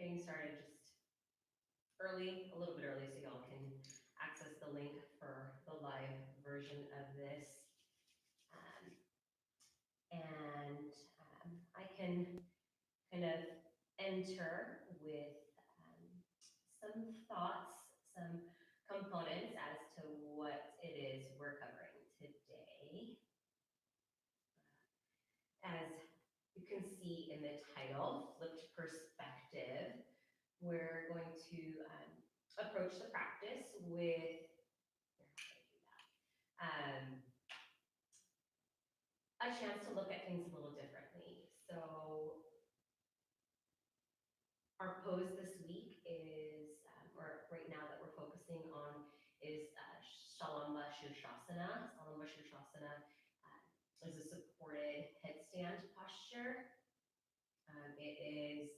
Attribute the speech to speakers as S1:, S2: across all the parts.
S1: getting started just early, a little bit early, so y'all can access the link for the live version of this. Um, and I can kind of enter with some thoughts, some components as to what it is we're covering today. As you can see in the title, Flipped Perspective, we're going to approach the practice with, um, a chance to look at things a little differently. So our pose this week is, or right now that we're focusing on, is Salamba Sirsasana. Salamba Sirsasana is a supported headstand posture. It is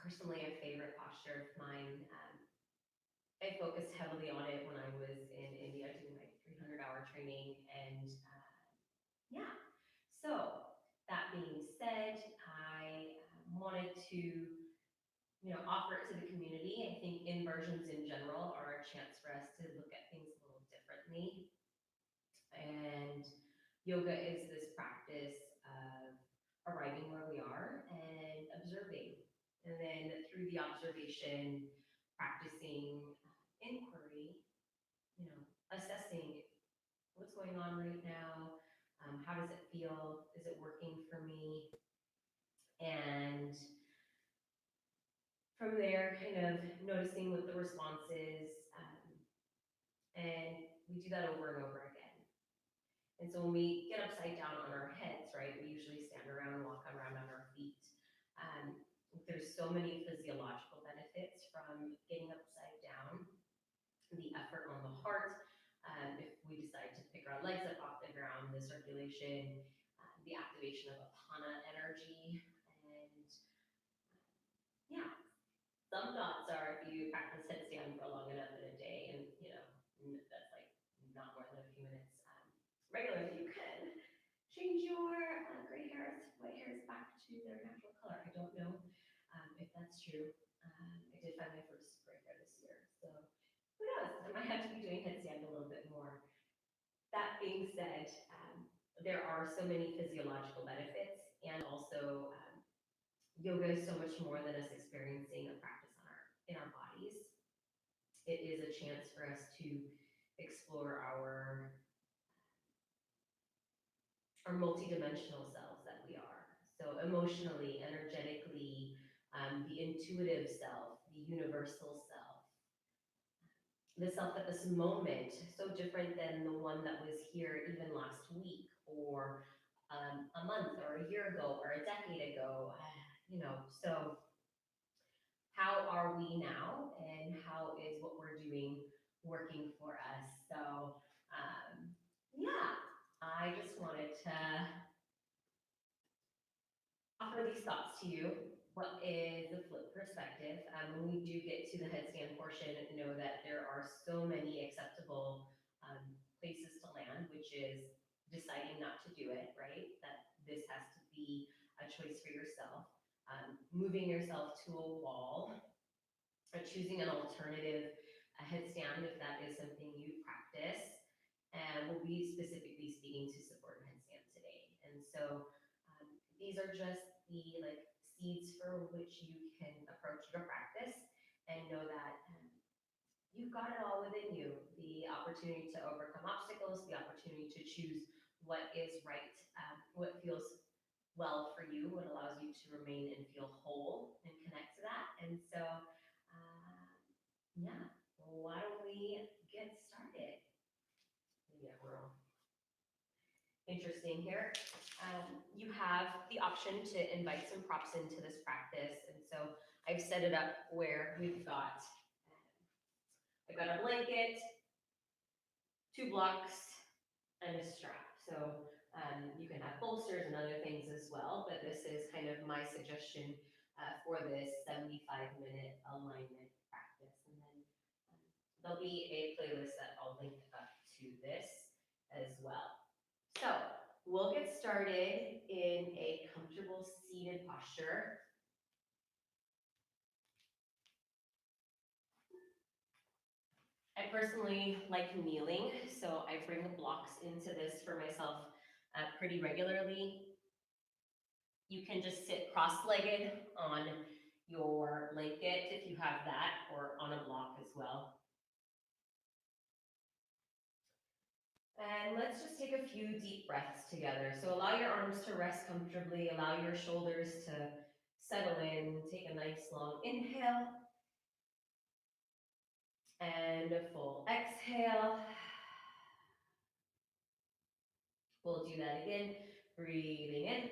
S1: personally a favorite posture of mine. I focused heavily on it when I was in India doing my 300-hour training, and yeah. So that being said, I wanted to, offer it to the community. I think inversions in general are a chance for us to look at things a little differently. And yoga is this practice of arriving where we are and observing. And then through the observation, practicing inquiry, assessing what's going on right now, how does it feel, is it working for me? And from there, kind of noticing what the response is, and we do that over and over again. And so when we get upside down on our heads, right, we usually stand around and walk around on our feet. There's so many physiological benefits from getting upside down, the effort on the heart. If we decide to pick our legs up off the ground, the circulation, the activation of apana energy, and yeah. Some thoughts are if you practice headstand for long enough in a day, and that's like not more than a few minutes regularly, you can change your gray hairs, white hairs back to their natural color. I don't know if that's true. I did find my first gray hair this year, so who knows? I might have to be doing headstand a little bit more. That being said, there are so many physiological benefits, and also yoga is so much more than us experiencing a practice in our bodies. It is a chance for us to explore our multidimensional selves that we are. So emotionally, energetically, the intuitive self, the universal self, the self at this moment, so different than the one that was here even last week or a month or a year ago or a decade ago. So how are we now, and how is what we're doing working for us? So yeah, I just wanted to offer these thoughts to you. What is the flip perspective? When we do get to the headstand portion, know that there are so many acceptable places to land, which is deciding not to do it, right? That this has to be a choice for yourself. Moving yourself to a wall, or choosing an alternative headstand if that is something you practice. And we'll be specifically speaking to support headstand today. And so these are just the seeds for which you can approach your practice, and know that you've got it all within you. The opportunity to overcome obstacles, the opportunity to choose what is right, what feels well for you, what allows you to remain and feel whole and connect to that. And so, yeah, why don't we get started? Yeah, we're all interesting here. You have the option to invite some props into this practice, and so I've set it up where I've got a blanket, 2 blocks, and a strap. So you can have bolsters and other things as well, but this is kind of my suggestion for this 75-minute alignment practice. And then there'll be a playlist that I'll link up to this as well. So we'll get started in a comfortable seated posture. I personally like kneeling, so I bring blocks into this for myself pretty regularly. You can just sit cross-legged on your blanket if you have that, or on a block as well. And let's just take a few deep breaths together. So allow your arms to rest comfortably, allow your shoulders to settle in. Take a nice long inhale and a full exhale. We'll do that again. Breathing in,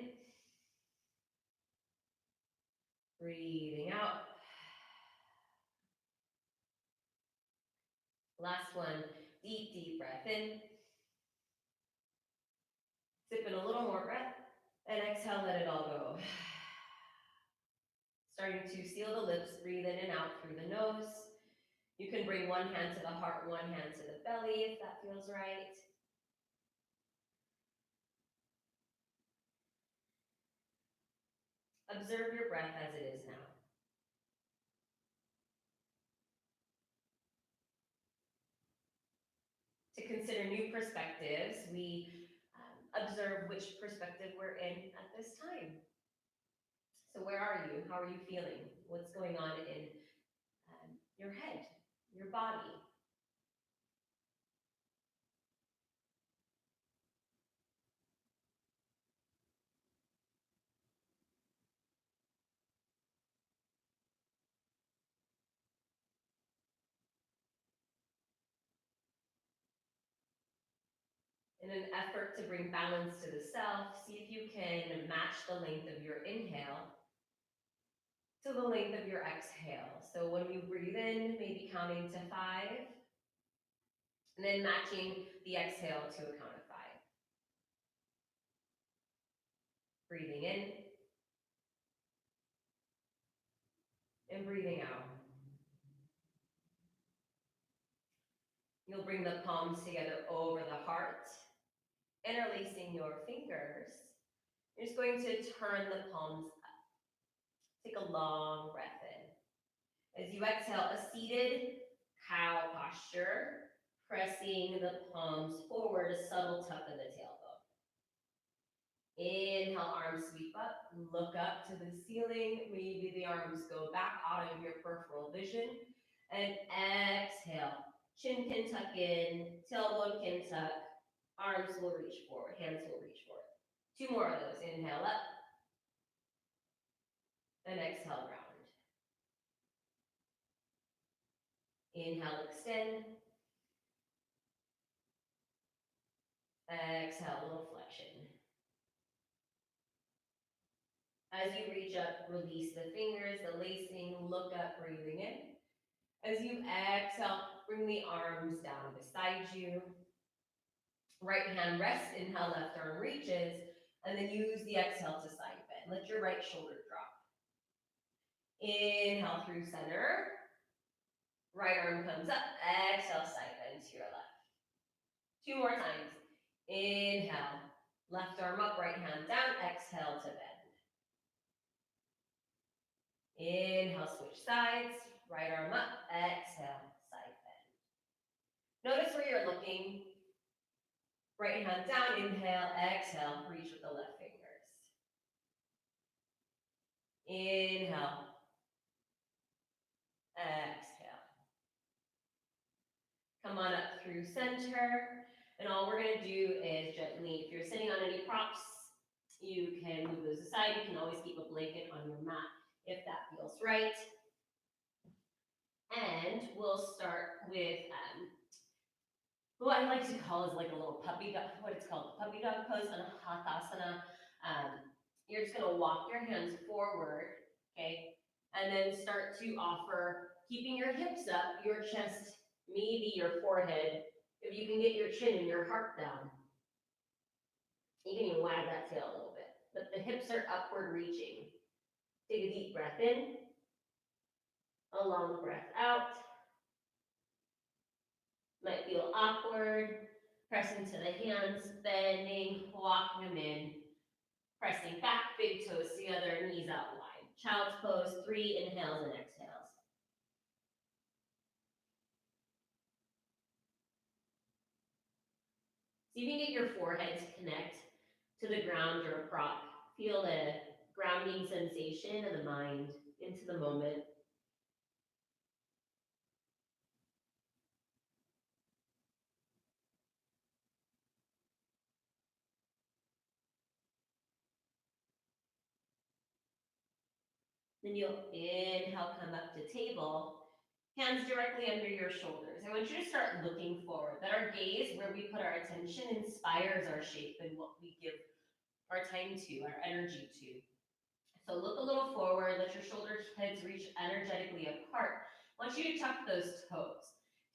S1: breathing out. Last one, deep, deep breath in. Sip in a little more breath, and exhale, let it all go. Starting to seal the lips, breathe in and out through the nose. You can bring one hand to the heart, one hand to the belly if that feels right. Observe your breath as it is now. To consider new perspectives, we observe which perspective we're in at this time. So where are you? How are you feeling? What's going on in your head, your body? In an effort to bring balance to the self, see if you can match the length of your inhale to the length of your exhale. So when you breathe in, maybe counting to 5, and then matching the exhale to a count of 5. Breathing in and breathing out. You'll bring the palms together over the heart, interlacing your fingers. You're just going to turn the palms up. Take a long breath in. As you exhale, a seated cow posture, pressing the palms forward, a subtle tuck of the tailbone. Inhale, arms sweep up, look up to the ceiling. Maybe the arms go back out of your peripheral vision. And exhale, chin can tuck in, tailbone can tuck, arms will reach forward, hands will reach forward. 2 more of those. Inhale up, and exhale, round. Inhale, extend. Exhale, a little flexion. As you reach up, release the fingers, the lacing, look up, breathing in. As you exhale, bring the arms down beside you. Right hand rests, inhale, left arm reaches, and then use the exhale to side bend. Let your right shoulder drop. Inhale through center. Right arm comes up, exhale, side bend to your left. 2 more times. Inhale, left arm up, right hand down, exhale to bend. Inhale, switch sides, right arm up, exhale, side bend. Notice where you're looking. Right hand down, inhale, exhale, reach with the left fingers. Inhale, exhale. Come on up through center. And all we're going to do is gently, if you're sitting on any props, you can move those aside. You can always keep a blanket on your mat if that feels right. And we'll start with what I like to call is like a little puppy dog, what it's called, puppy dog pose on Hathasana. You're just going to walk your hands forward, okay? And then start to offer, keeping your hips up, your chest, maybe your forehead. If you can get your chin and your heart down, you can even wag that tail a little bit. But the hips are upward reaching. Take a deep breath in, a long breath out. Might feel awkward. Press into the hands, bending, walking them in. Pressing back, big toes together, knees out wide. Child's pose, 3 inhales and exhales. See if you can get your forehead to connect to the ground or a prop. Feel a grounding sensation of the mind into the moment. Then you'll inhale, come up to table. Hands directly under your shoulders. I want you to start looking forward, that our gaze, where we put our attention, inspires our shape and what we give our time to, our energy to. So look a little forward, let your shoulder heads reach energetically apart. I want you to tuck those toes.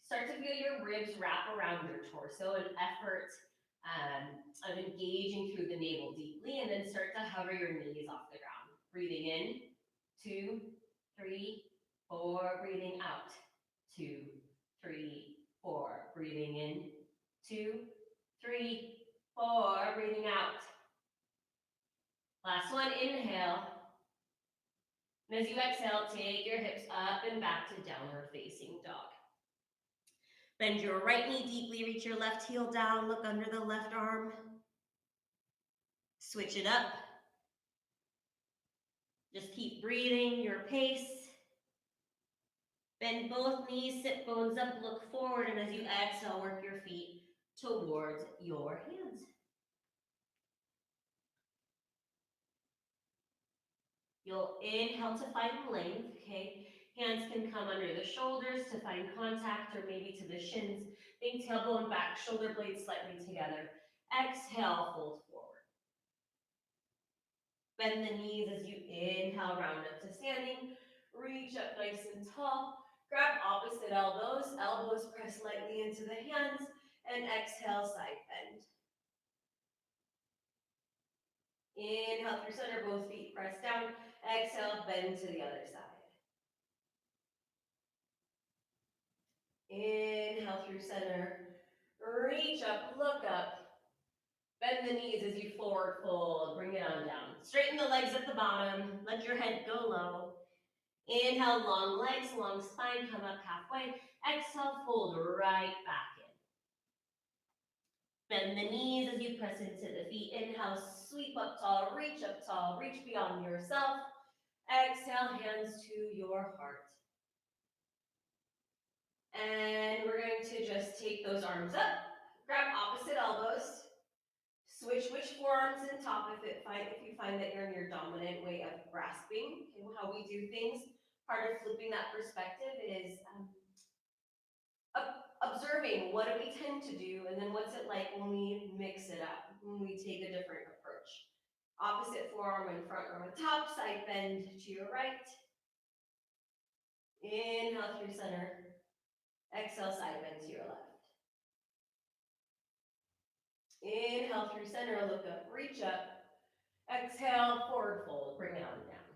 S1: Start to feel your ribs wrap around your torso, an effort of engaging through the navel deeply, and then start to hover your knees off the ground. Breathing in, 2, 3, 4, breathing out, 2, 3, 4, breathing in, 2, 3, 4, breathing out. Last one, inhale. And as you exhale, take your hips up and back to downward facing dog. Bend your right knee deeply, reach your left heel down, look under the left arm. Switch it up. Just keep breathing your pace. Bend both knees, sit bones up, look forward, and as you exhale, work your feet towards your hands. You'll inhale to find length, okay? Hands can come under the shoulders to find contact or maybe to the shins. Think tailbone back, shoulder blades slightly together. Exhale, fold forward. Bend the knees as you inhale, round up to standing. Reach up nice and tall. Grab opposite elbows. Elbows press lightly into the hands. And exhale, side bend. Inhale through center, both feet press down. Exhale, bend to the other side. Inhale through center. Reach up, look up. Bend the knees as you forward fold. Bring it on down. Straighten the legs at the bottom. Let your head go low. Inhale, long legs, long spine, come up halfway. Exhale, fold right back in. Bend the knees as you press into the feet. Inhale, sweep up tall, reach beyond yourself. Exhale, hands to your heart. And we're going to just take those arms up, grab opposite elbows, switch which forearms in top if you find that you're in your dominant way of grasping. Okay, how we do things, part of flipping that perspective is observing what do we tend to do, and then what's it like when we mix it up, when we take a different approach. Opposite forearm in front or on top, side bend to your right. Inhale through center. Exhale, side bend to your left. Inhale through center, look up, reach up. Exhale, forward fold, bring it on down.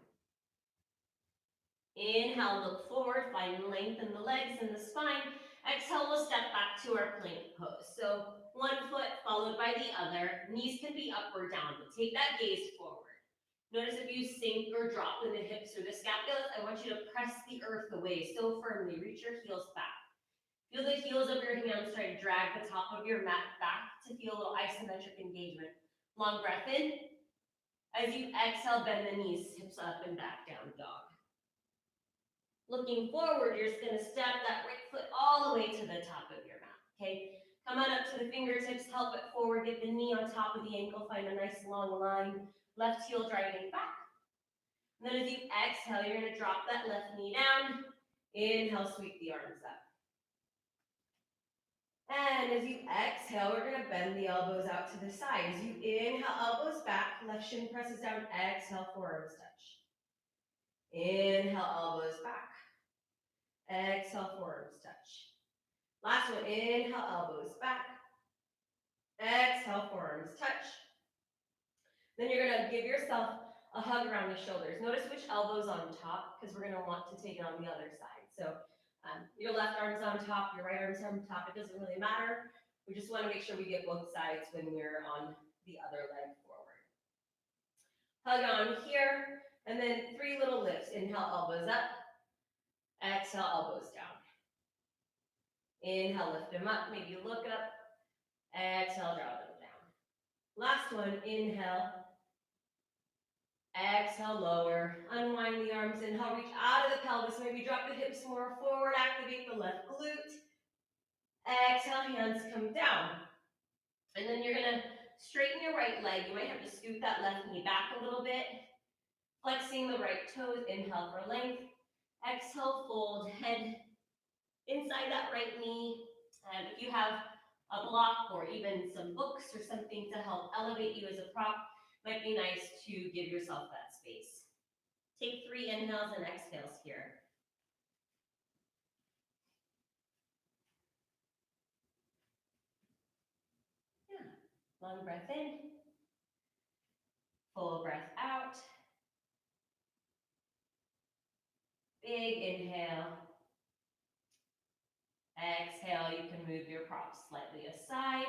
S1: Inhale, look forward, find length in the legs and the spine. Exhale, we'll step back to our plank pose. So one foot followed by the other. Knees can be up or down, but take that gaze forward. Notice if you sink or drop in the hips or the scapulas, I want you to press the earth away so firmly. Reach your heels back. Feel the heels of your hands try to drag the top of your mat back to feel a little isometric engagement. Long breath in. As you exhale, bend the knees, hips up and back down, dog. Looking forward, you're just going to step that right foot all the way to the top of your mat, okay? Come on up to the fingertips, help it forward, get the knee on top of the ankle, find a nice long line, left heel driving back. And then as you exhale, you're going to drop that left knee down. Inhale, sweep the arms up. And as you exhale, we're going to bend the elbows out to the side. As you inhale, elbows back, left shin presses down, exhale, forearms touch. Inhale, elbows back. Exhale, forearms touch. Last one, inhale, elbows back. Exhale, forearms touch. Then you're going to give yourself a hug around the shoulders. Notice which elbow's on top, because we're going to want to take it on the other side. So your left arm's on top, your right arm's on top. It doesn't really matter. We just want to make sure we get both sides when we're on the other leg forward. Hug on here, and then 3 little lifts. Inhale, elbows up. Exhale, elbows down. Inhale, lift them up. Maybe look up. Exhale, draw them down. Last one, inhale. Exhale, lower. Unwind the arms. Inhale, reach out of the pelvis. Maybe drop the hips more forward. Activate the left glute. Exhale, hands come down. And then you're going to straighten your right leg. You might have to scoot that left knee back a little bit. Flexing the right toes. Inhale for length. Exhale, fold. Head inside that right knee. And if you have a block or even some books or something to help elevate you as a prop, might be nice to give yourself that space. Take 3 inhales and exhales here. Yeah. Long breath in. Full breath out. Big inhale. Exhale, you can move your props slightly aside.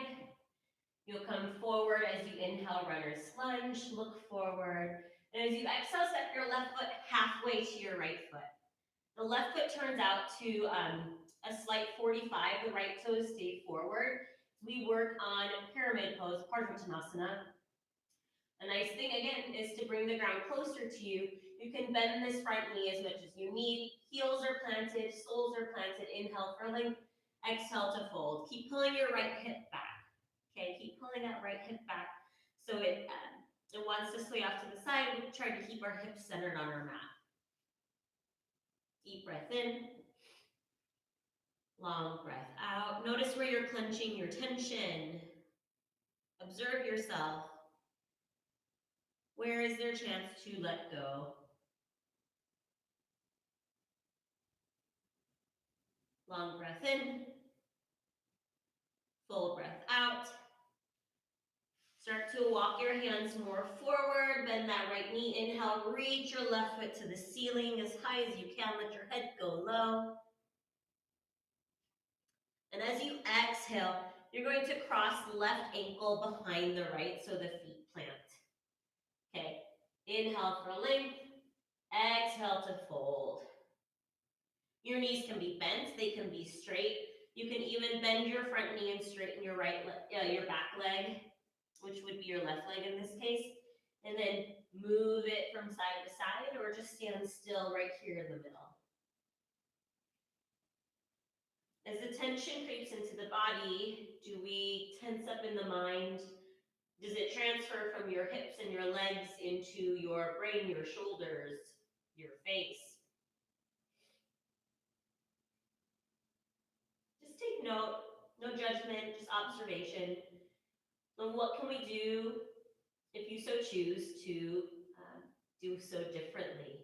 S1: You'll come forward as you inhale, runner's lunge, look forward. And as you exhale, step your left foot halfway to your right foot. The left foot turns out to a slight 45, the right toes stay forward. We work on pyramid pose, Sirsasana. A nice thing again is to bring the ground closer to you. You can bend this front knee as much as you need. Heels are planted, soles are planted. Inhale for length, exhale to fold. Keep pulling your right hip back. Okay, keep pulling that right hip back so it wants to sway off to the side. We try to keep our hips centered on our mat. Deep breath in. Long breath out. Notice where you're clenching your tension. Observe yourself. Where is there a chance to let go? Long breath in. Full breath out. Start to walk your hands more forward. Bend that right knee. Inhale, reach your left foot to the ceiling as high as you can. Let your head go low. And as you exhale, you're going to cross left ankle behind the right so the feet plant. Okay, inhale for length, exhale to fold. Your knees can be bent, they can be straight. You can even bend your front knee and straighten your your back leg, which would be your left leg in this case, and then move it from side to side or just stand still right here in the middle. As the tension creeps into the body, do we tense up in the mind? Does it transfer from your hips and your legs into your brain, your shoulders, your face? Just take note, no judgment, just observation. And what can we do, if you so choose, to do so differently?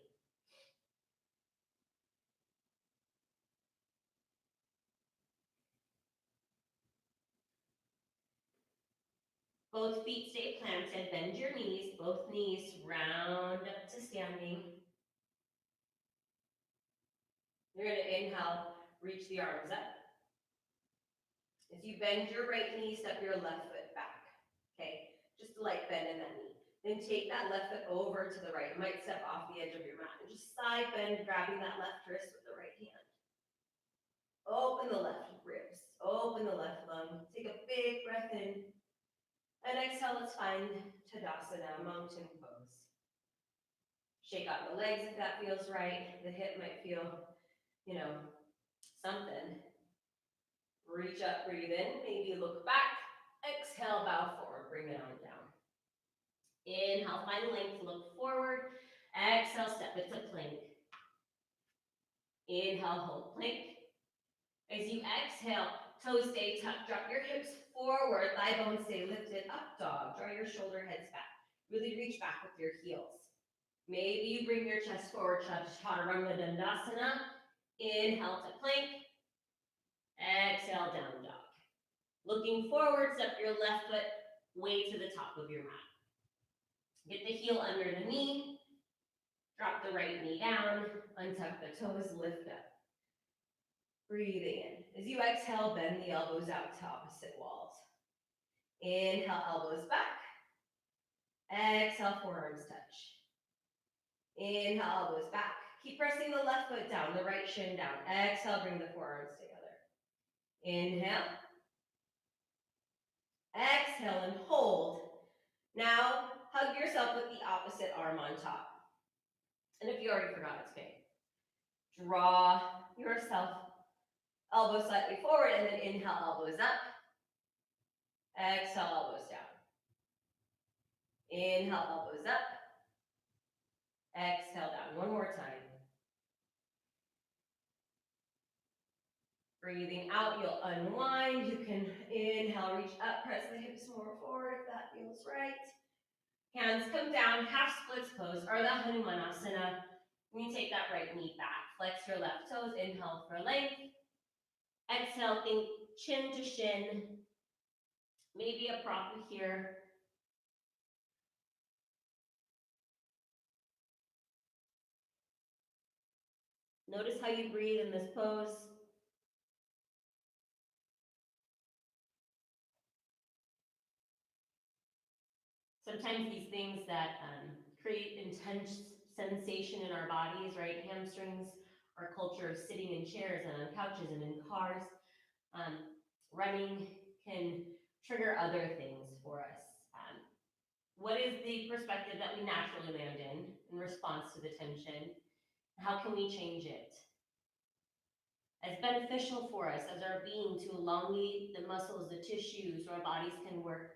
S1: Both feet stay planted, bend your knees, both knees round up to standing. You're going to inhale, reach the arms up. As you bend your right knee, step your left foot back. Okay, just a light bend in that knee. Then take that left foot over to the right. You might step off the edge of your mat. And just side bend, grabbing that left wrist with the right hand. Open the left ribs. Open the left lung. Take a big breath in. And exhale, let's find Tadasana, mountain pose. Shake out the legs if that feels right. The hip might feel, something. Reach up, breathe in, maybe look back. Exhale, bow forward, bring it on down. Inhale, find length, look forward. Exhale, step it to plank. Inhale, hold plank. As you exhale, toes stay tucked, drop your hips forward, thigh bones stay lifted, up dog, draw your shoulder heads back. Really reach back with your heels. Maybe you bring your chest forward, Chaturanga Dandasana. Inhale to plank. Exhale, down dog. Looking forward, step your left foot way to the top of your mat. Get the heel under the knee. Drop the right knee down. Untuck the toes, lift up. Breathing in. As you exhale, bend the elbows out to opposite walls. Inhale, elbows back. Exhale, forearms touch. Inhale, elbows back. Keep pressing the left foot down, the right shin down. Exhale, bring the forearms together. Inhale. Exhale and hold. Now, hug yourself with the opposite arm on top. And if you already forgot, it's okay. Draw yourself elbows slightly forward, and then inhale, elbows up. Exhale, elbows down. Inhale, elbows up. Exhale, down. One more time. Breathing out, you'll unwind. You can inhale, reach up, press the hips more forward if that feels right. Hands come down, half splits pose, or the Hanumanasana. You take that right knee back. Flex your left toes, inhale for length. Exhale, think chin to shin. Maybe a prop here. Notice how you breathe in this pose. Sometimes these things that create intense sensation in our bodies, right? Hamstrings, our culture of sitting in chairs and on couches and in cars. Running can trigger other things for us. What is the perspective that we naturally land in response to the tension? How can we change it? As beneficial for us as our being to elongate the muscles, the tissues, so our bodies can work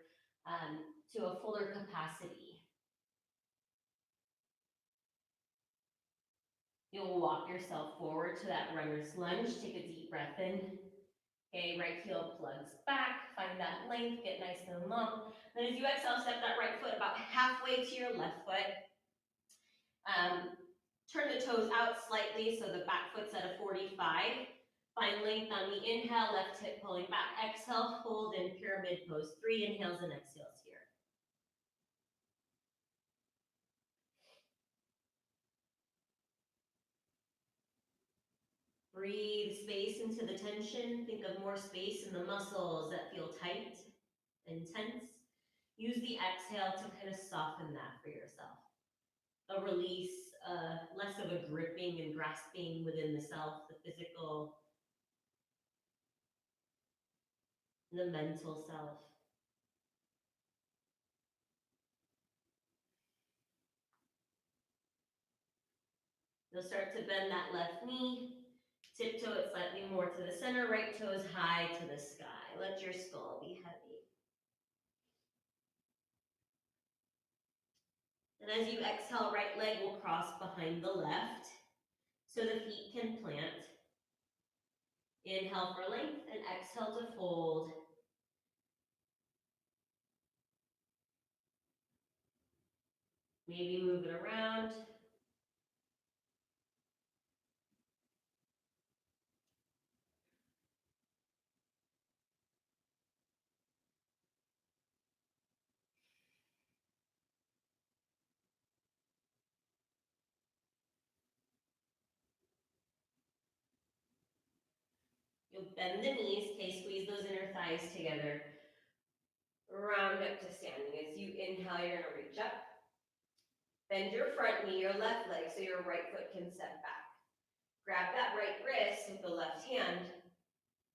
S1: to a fuller capacity. You'll walk yourself forward to that runner's lunge. Take a deep breath in. Okay, right heel plugs back. Find that length, get nice and long. Then as you exhale, step that right foot about halfway to your left foot. Turn the toes out slightly so the back foot's at a 45. Find length on the inhale, left hip pulling back. Exhale, hold in pyramid pose. 3 inhales and exhales here. Breathe space into the tension. Think of more space in the muscles that feel tight and tense. Use the exhale to kind of soften that for yourself. A release, less of a gripping and grasping within the self, the physical, the mental self. You'll start to bend that left knee, tiptoe it slightly more to the center, right toes high to the sky. Let your skull be heavy. And as you exhale, right leg will cross behind the left so the feet can plant. Inhale for length and exhale to fold. Maybe move it around. You'll bend the knees, okay, squeeze those inner thighs together. Round up to standing. As you inhale, you're gonna reach up. Bend your front knee, your left leg, so your right foot can step back. Grab that right wrist with the left hand,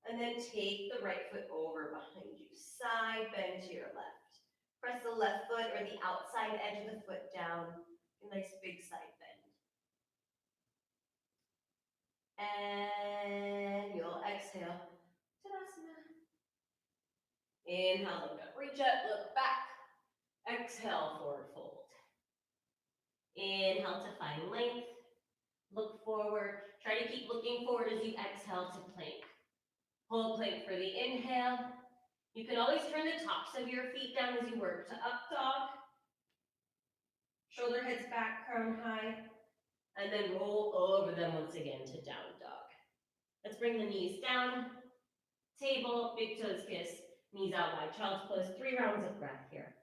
S1: and then take the right foot over behind you. Side bend to your left. Press the left foot or the outside edge of the foot down. A nice big side bend. And you'll exhale. Tadasana. Inhale, look up, reach up, look back. Exhale, forward fold. Inhale to find length. Look forward. Try to keep looking forward as you exhale to plank. Hold plank for the inhale. You can always turn the tops of your feet down as you work to up dog. Shoulder heads back, crown high. And then roll over them once again to down dog. Let's bring the knees down. Table, big toes kiss, knees out wide. Child's pose, 3 rounds of breath here.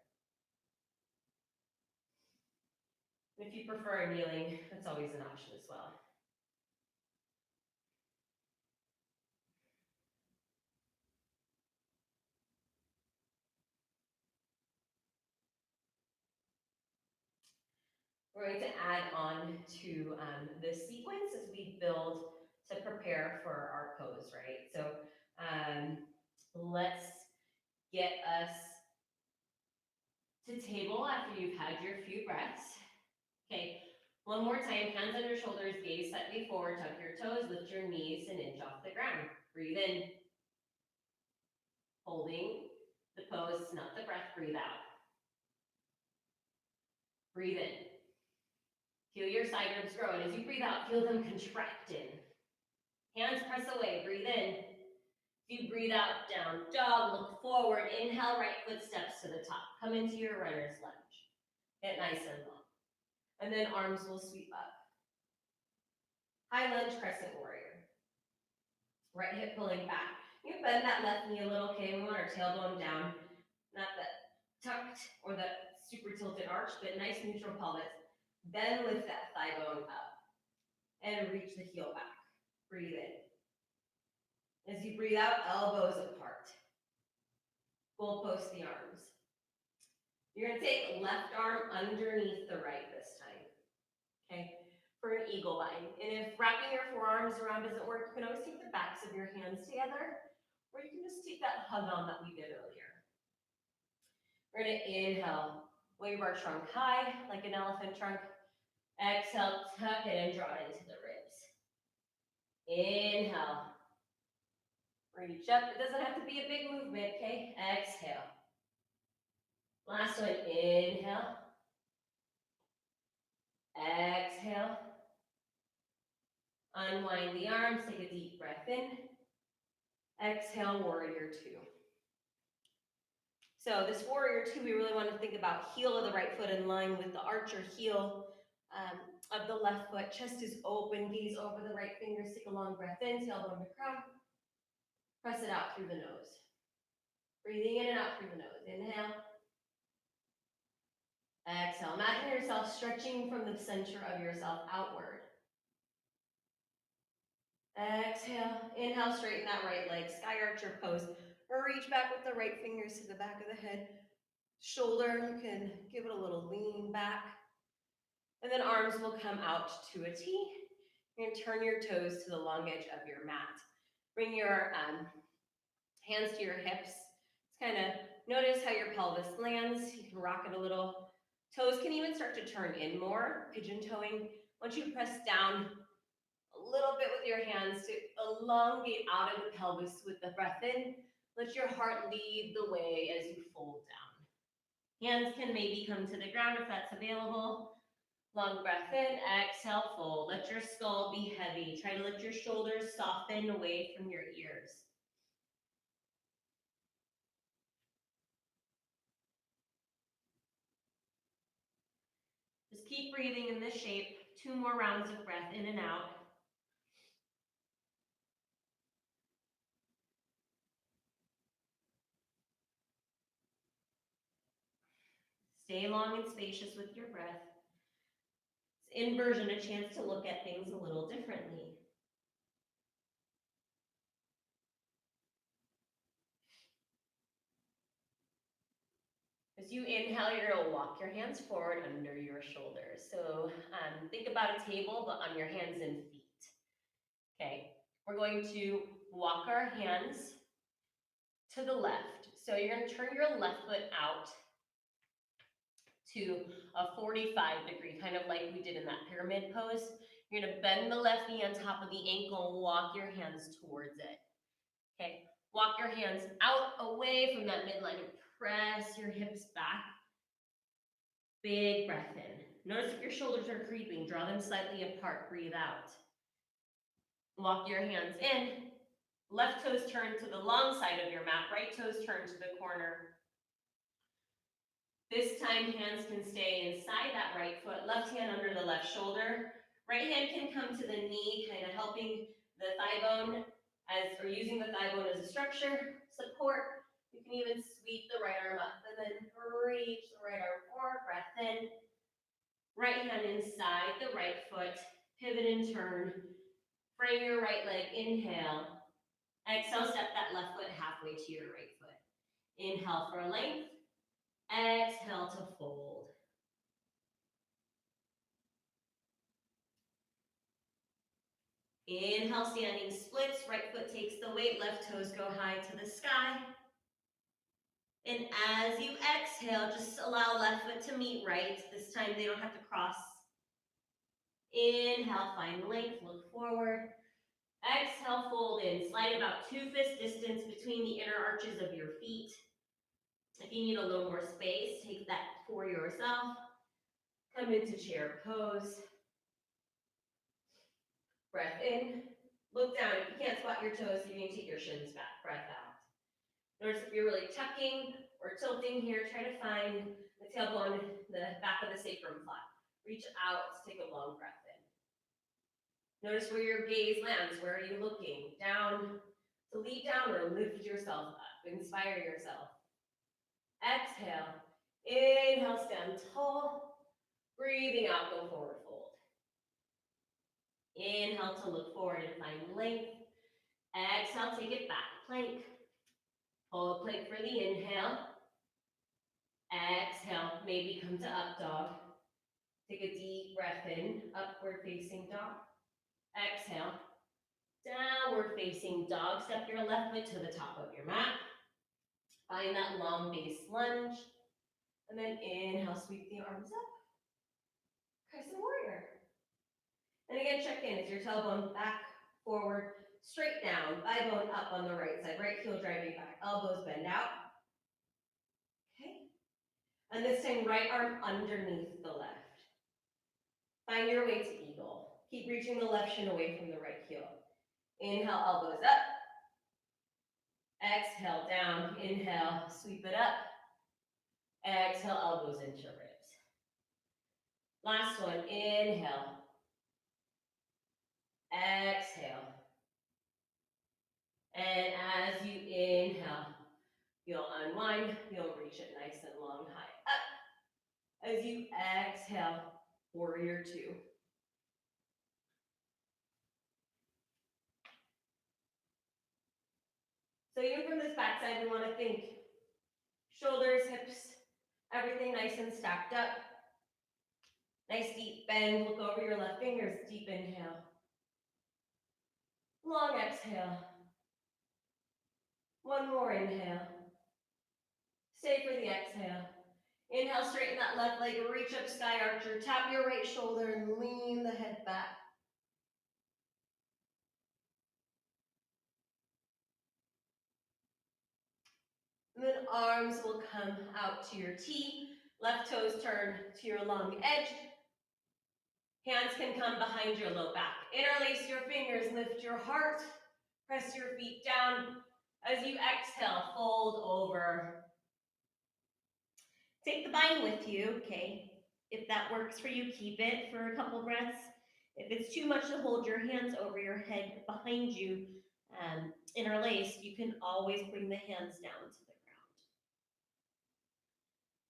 S1: If you prefer kneeling, that's always an option as well. We're going to add on to this sequence as we build to prepare for our pose, right? So let's get us to table after you've had your few breaths. Okay, one more time, hands on your shoulders, gaze slightly forward, tuck your toes, lift your knees, and inch off the ground. Breathe in. Holding the pose, not the breath, breathe out. Breathe in. Feel your side ribs grow, and as you breathe out, feel them contracting. Hands press away, breathe in. As you breathe out, down dog, look forward, inhale, right foot steps to the top. Come into your runner's lunge. Get nice and long. And then arms will sweep up. High lunge, crescent warrior. Right hip pulling back. You bend that left knee a little, okay? We want our tailbone down. Not the tucked or the super tilted arch, but nice neutral pelvis. Then lift that thigh bone up and reach the heel back. Breathe in. As you breathe out, elbows apart. Goalpost the arms. You're gonna take left arm underneath the right this time, okay? For an eagle bind. And if wrapping your forearms around doesn't work, you can always take the backs of your hands together, or you can just take that hug on that we did earlier. We're gonna inhale, wave our trunk high like an elephant trunk. Exhale, tuck it and draw it into the ribs. Inhale. Reach up. It doesn't have to be a big movement, okay? Exhale. Last one, inhale. Exhale. Unwind the arms, take a deep breath in. Exhale, warrior two. So this warrior two, we really want to think about heel of the right foot in line with the arch or heel of the left foot. Chest is open, gaze over the right fingers, take a long breath in, tailbone to crown. Press it out through the nose. Breathing in and out through the nose. Inhale. Exhale. Imagine yourself stretching from the center of yourself outward. Exhale. Inhale, straighten that right leg. Sky archer pose. Or reach back with the right fingers to the back of the head. Shoulder, you can give it a little lean back. And then arms will come out to a T. You're gonna turn your toes to the long edge of your mat. Bring your hands to your hips. Just kind of notice how your pelvis lands. You can rock it a little. Toes can even start to turn in more, pigeon toeing. Once you press down a little bit with your hands to elongate out of the pelvis with the breath in. Let your heart lead the way as you fold down. Hands can maybe come to the ground if that's available. Long breath in, exhale, fold. Let your skull be heavy. Try to let your shoulders soften away from your ears. Just keep breathing in this shape. 2 more rounds of breath in and out. Stay long and spacious with your breath. It's inversion, a chance to look at things a little differently. As you inhale, you're going to walk your hands forward under your shoulders. So think about a table, but on your hands and feet. Okay, we're going to walk our hands to the left. So you're going to turn your left foot out to a 45-degree, kind of like we did in that pyramid pose. You're going to bend the left knee on top of the ankle and walk your hands towards it. Okay, walk your hands out away from that midline and press your hips back. Big breath in. Notice if your shoulders are creeping, draw them slightly apart, breathe out. Walk your hands in. Left toes turn to the long side of your mat, right toes turn to the corner. This time, hands can stay inside that right foot, left hand under the left shoulder. Right hand can come to the knee, kind of helping the thigh bone, or using the thigh bone as a structure, support. You can even sweep the right arm up and then reach the right arm forward, breath in. Right hand inside the right foot, pivot and turn. Frame your right leg, inhale. Exhale, step that left foot halfway to your right foot. Inhale for length. Exhale to fold. Inhale, standing splits. Right foot takes the weight. Left toes go high to the sky. And as you exhale, just allow left foot to meet right. This time they don't have to cross. Inhale, find length, look forward. Exhale, fold in. Slide about 2 fist distance between the inner arches of your feet. If you need a little more space, take that for yourself. Come into chair pose. Breath in. Look down. If you can't spot your toes, you need to take your shins back. Breath out. Notice if you're really tucking or tilting here, try to find the tailbone, the back of the sacrum flat. Reach out, take a long breath in. Notice where your gaze lands. Where are you looking? Down to lead down or lift yourself up. Inspire yourself. Exhale. Inhale, stand tall. Breathing out, go forward fold. Inhale to look forward and find length. Exhale, take it back, plank. Hold plank for the inhale. Exhale, maybe come to up dog. Take a deep breath in, upward facing dog. Exhale, downward facing dog. Step your left foot to the top of your mat. Find that long base lunge. And then inhale, sweep the arms up. Crescent warrior. And again, check in. Is your tailbone back, forward, straight down, thigh bone up on the right side, right heel driving back, elbows bend out. Okay. And this time, right arm underneath the left. Find your way to eagle. Keep reaching the left shin away from the right heel. Inhale, elbows up. Exhale, down. Inhale, sweep it up. Exhale, elbows into ribs. Last one, inhale. Exhale. And as you inhale, you'll unwind, you'll reach it nice and long, high up. As you exhale, warrior two. So even from this back side, we want to think shoulders, hips, everything nice and stacked up. Nice deep bend, look over your left fingers, deep inhale. Long exhale. One more inhale. Stay for the exhale. Inhale, straighten that left leg, reach up, sky archer. Tap your right shoulder and lean the head back. And then arms will come out to your T. Left toes turn to your long edge. Hands can come behind your low back. Interlace your fingers, lift your heart. Press your feet down. As you exhale, fold over. Take the bind with you, okay? If that works for you, keep it for a couple breaths. If it's too much to hold your hands over your head behind you, interlaced, you can always bring the hands down to the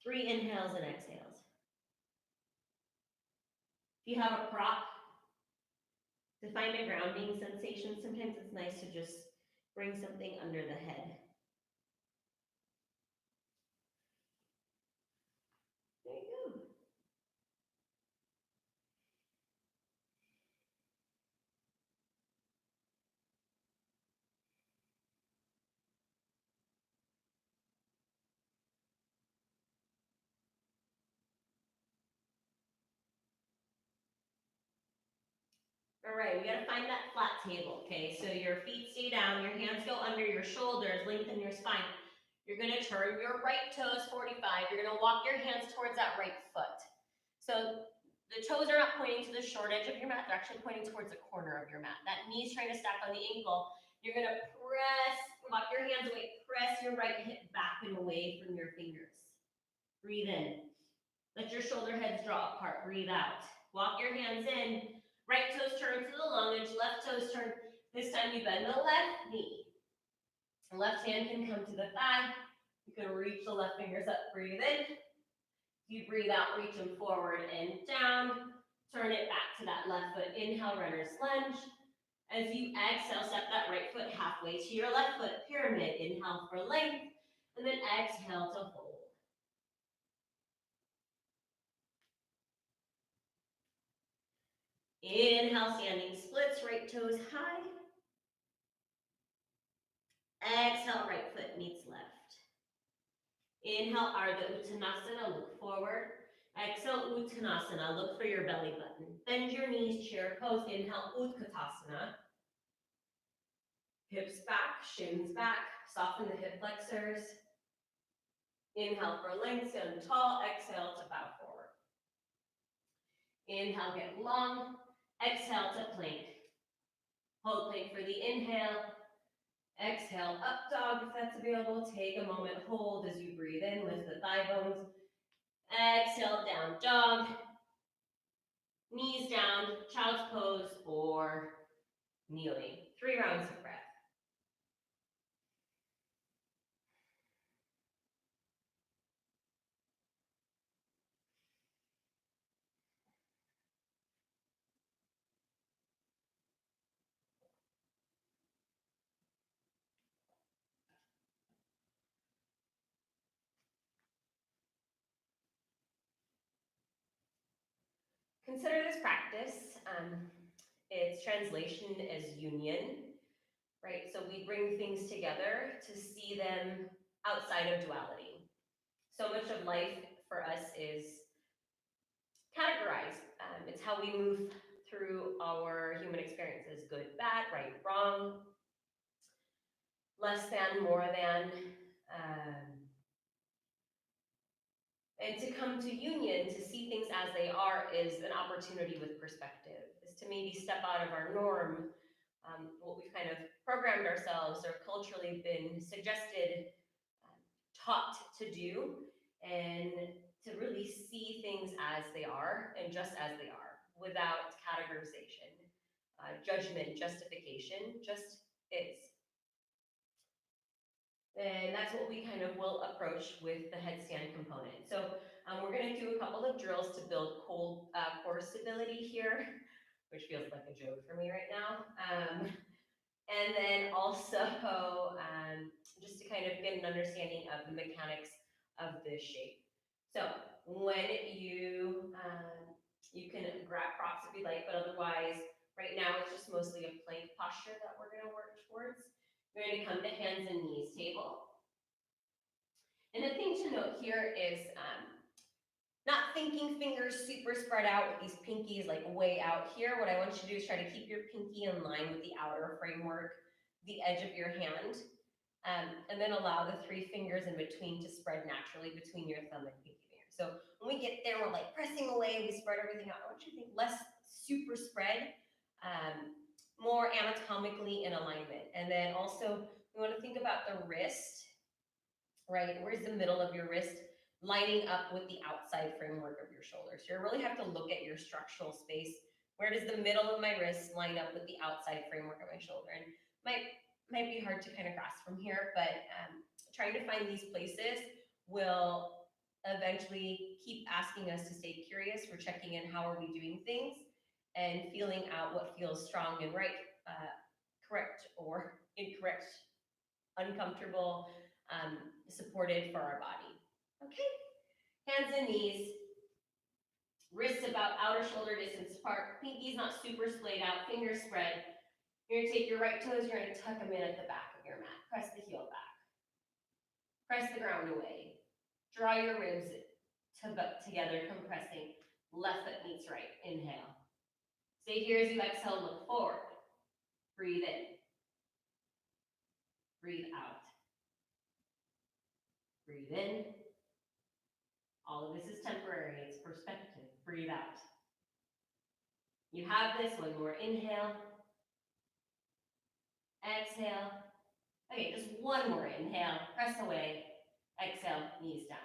S1: ground. 3 inhales and exhales. If you have a prop, to find a grounding sensation, sometimes it's nice to just bring something under the head. There you go. All right, we gotta find that flat table, okay? So your feet stay down, your hands go under your shoulders, lengthen your spine. You're gonna turn your right toes 45. You're gonna walk your hands towards that right foot. So the toes are not pointing to the short edge of your mat, they're actually pointing towards the corner of your mat. That knee's trying to stack on the ankle. You're gonna press, walk your hands away, press your right hip back and away from your fingers. Breathe in. Let your shoulder heads draw apart, breathe out. Walk your hands in. Right toes turn to the long edge, left toes turn. This time you bend the left knee. Left hand can come to the thigh. You can reach the left fingers up, breathe in. You breathe out, reach them forward and down. Turn it back to that left foot. Inhale, runner's lunge. As you exhale, step that right foot halfway to your left foot, pyramid. Inhale for length, and then exhale to hold. Inhale, standing splits, right toes high. Exhale, right foot meets left. Inhale, Ardha Uttanasana, look forward. Exhale, Uttanasana, look for your belly button. Bend your knees, chair pose. Inhale, Utkatasana. Hips back, shins back, soften the hip flexors. Inhale for length, stand tall. Exhale to bow forward. Inhale, get long. Exhale to plank. Hold plank for the inhale. Exhale, up dog if that's available. Take a moment, hold as you breathe in, lift the thigh bones. Exhale, down dog. Knees down, child's pose, or kneeling. 3 rounds of breath. Consider this practice, its translation as union, right? So we bring things together to see them outside of duality. So much of life for us is categorized. It's how we move through our human experiences, good, bad, right, wrong, less than, more than. And to come to union, to see things as they are, is an opportunity with perspective, is to maybe step out of our norm, what we've kind of programmed ourselves or culturally been suggested, taught to do, and to really see things as they are and just as they are, without categorization, judgment, justification, just is. And that's what we kind of will approach with the headstand component. So we're going to do a couple of drills to build core stability here, which feels like a joke for me right now. And then also just to kind of get an understanding of the mechanics of this shape. So when you can grab props if you like, but otherwise, right now it's just mostly a plank posture that we're going to work towards. We're going to come to hands and knees table. And the thing to note here is not thinking fingers super spread out with these pinkies like way out here. What I want you to do is try to keep your pinky in line with the outer framework, the edge of your hand, and then allow the 3 fingers in between to spread naturally between your thumb and pinky finger. So when we get there, we're like pressing away, we spread everything out. I want you to think less super spread, more anatomically in alignment. And then also we want to think about the wrist, right? Where's the middle of your wrist lining up with the outside framework of your shoulder? So you really have to look at your structural space. Where does the middle of my wrist line up with the outside framework of my shoulder? And might be hard to kind of grasp from here, but trying to find these places will eventually keep asking us to stay curious. We're checking in, how are we doing things, and feeling out what feels strong and right, correct or incorrect, uncomfortable, supported for our body. Okay, hands and knees, wrists about outer shoulder distance apart, pinkies not super splayed out, fingers spread. You're gonna take your right toes, you're gonna tuck them in at the back of your mat. Press the heel back. Press the ground away. Draw your ribs together, compressing. Left foot meets right. Inhale. Stay here as you exhale, look forward. Breathe in. Breathe out. Breathe in. All of this is temporary, it's perspective. Breathe out. You have this. One more inhale. Exhale. Okay, just one more inhale. Press away. Exhale, knees down.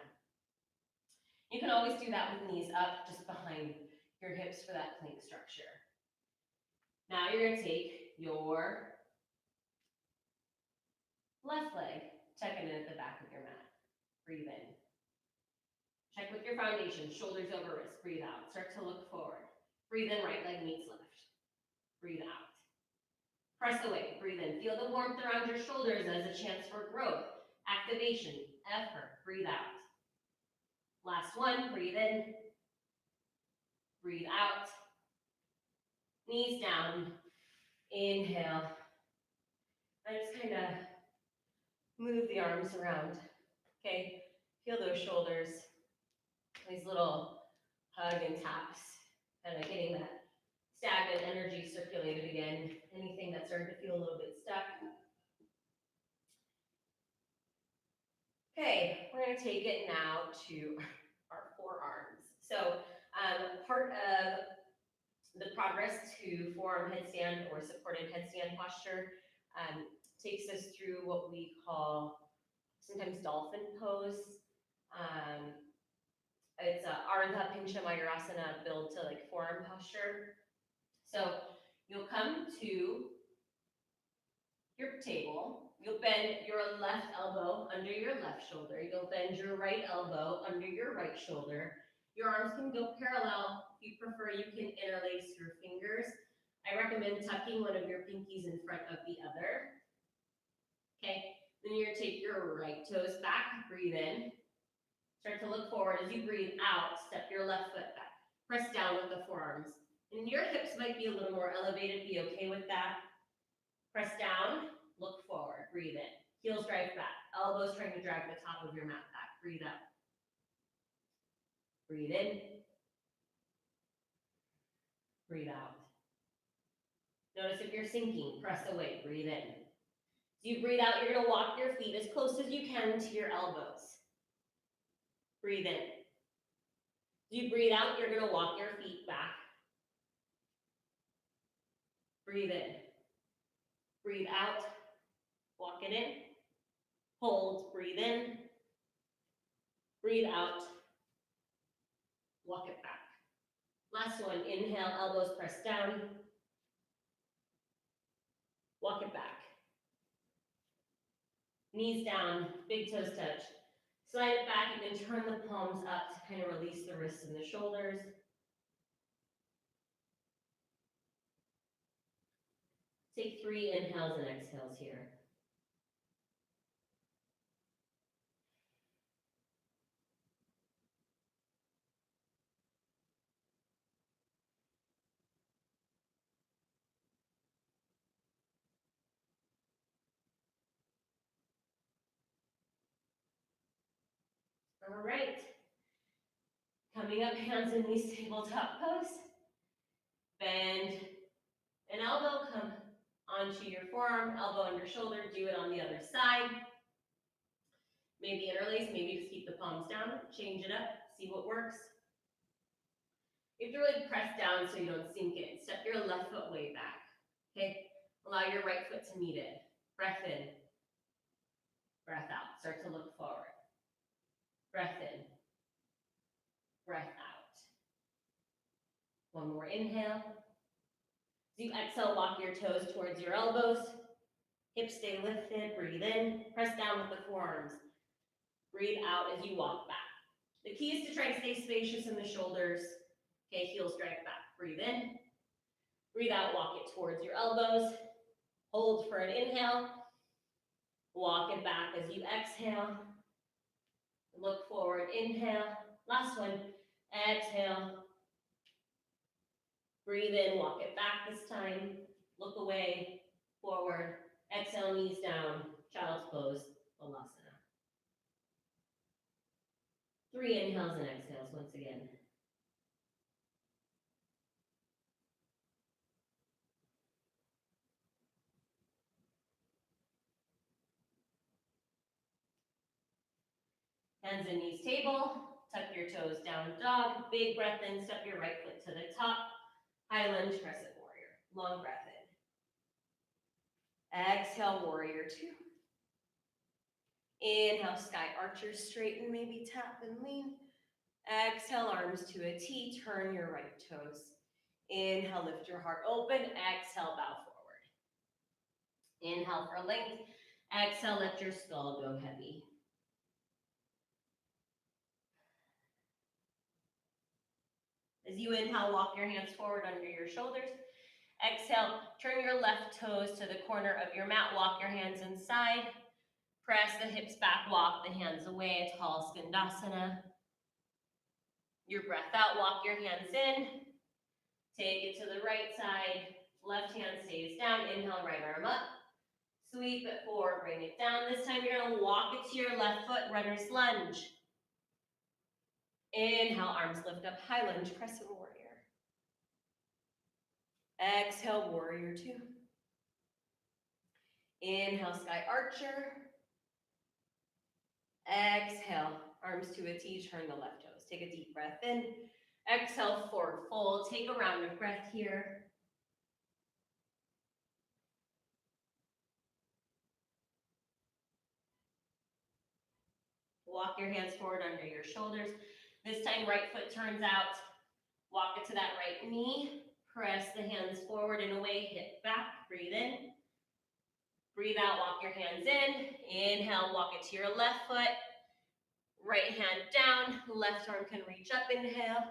S1: You can always do that with knees up, just behind your hips for that plank structure. Now you're going to take your left leg, check it in at the back of your mat. Breathe in. Check with your foundation, shoulders over wrists. Breathe out. Start to look forward. Breathe in, right leg meets left. Breathe out. Press away. Breathe in. Feel the warmth around your shoulders as a chance for growth, activation, effort. Breathe out. Last one. Breathe in. Breathe out. Knees down. Inhale. And just kind of move the arms around. Okay. Feel those shoulders, these little hug and taps, kind of getting that stagnant energy circulated again. Anything that's starting to feel a little bit stuck. Okay, we're going to take it now to our forearms. So part of the progress to forearm headstand or supported headstand posture takes us through what we call sometimes dolphin pose. It's a Ardha Pincha Mayurasana, build to like forearm posture. So you'll come to your table, you'll bend your left elbow under your left shoulder, you'll bend your right elbow under your right shoulder. Your arms can go parallel. If you prefer, you can interlace your fingers. I recommend tucking one of your pinkies in front of the other. Okay, then you're going to take your right toes back, breathe in. Start to look forward. As you breathe out, step your left foot back. Press down with the forearms. And your hips might be a little more elevated. Be okay with that. Press down, look forward, breathe in. Heels drive back. Elbows trying to drag the top of your mat back. Breathe out. Breathe in. Breathe out. Notice if you're sinking, press away, breathe in. As you breathe out, you're going to walk your feet as close as you can to your elbows. Breathe in. As you breathe out, you're going to walk your feet back. Breathe in. Breathe out. Walk it in. Hold. Breathe in. Breathe out. Walk it back. Last one. Inhale, elbows press down. Walk it back. Knees down, big toes touch. Slide it back and then turn the palms up to kind of release the wrists and the shoulders. Take 3 inhales and exhales here. All right. Coming up, hands and knees, tabletop pose. Bend an elbow, come onto your forearm, elbow under shoulder, do it on the other side. Maybe interlace, maybe just keep the palms down, change it up, see what works. You have to really press down so you don't sink in. Step your left foot way back, okay? Allow your right foot to meet it. Breath in, breath out. Start to look forward. Breath in, breath out. One more inhale. As you exhale, walk your toes towards your elbows. Hips stay lifted, breathe in. Press down with the forearms. Breathe out as you walk back. The key is to try to stay spacious in the shoulders. Okay, heels drag back. Breathe in. Breathe out, walk it towards your elbows. Hold for an inhale. Walk it back as you exhale. Look forward, inhale. Last one, exhale. Breathe in, walk it back this time. Look away, forward. Exhale, knees down, child's pose, Balasana. 3 inhales and exhales once again. Hands and knees table, tuck your toes down dog, big breath in, step your right foot to the top, high lunge, crescent warrior, long breath in. Exhale, warrior 2. Inhale, sky archer, straighten, maybe tap and lean. Exhale, arms to a T, turn your right toes. Inhale, lift your heart open, exhale, bow forward. Inhale for length, exhale, let your skull go heavy. As you inhale, walk your hands forward under your shoulders. Exhale, turn your left toes to the corner of your mat, walk your hands inside. Press the hips back, walk the hands away, tall Skandasana. Your breath out, walk your hands in. Take it to the right side, left hand stays down, inhale, right arm up. Sweep it forward, bring it down. This time you're gonna walk it to your left foot, runner's lunge. Inhale, arms lift up, high lunge, crescent warrior. Exhale, warrior two. Inhale, sky archer. Exhale, arms to a T, turn the left toes. Take a deep breath in. Exhale, forward fold. Take a round of breath here. Walk your hands forward under your shoulders. This time, right foot turns out. Walk it to that right knee. Press the hands forward and away, hip back, breathe in. Breathe out, walk your hands in. Inhale, walk it to your left foot. Right hand down, left arm can reach up, inhale.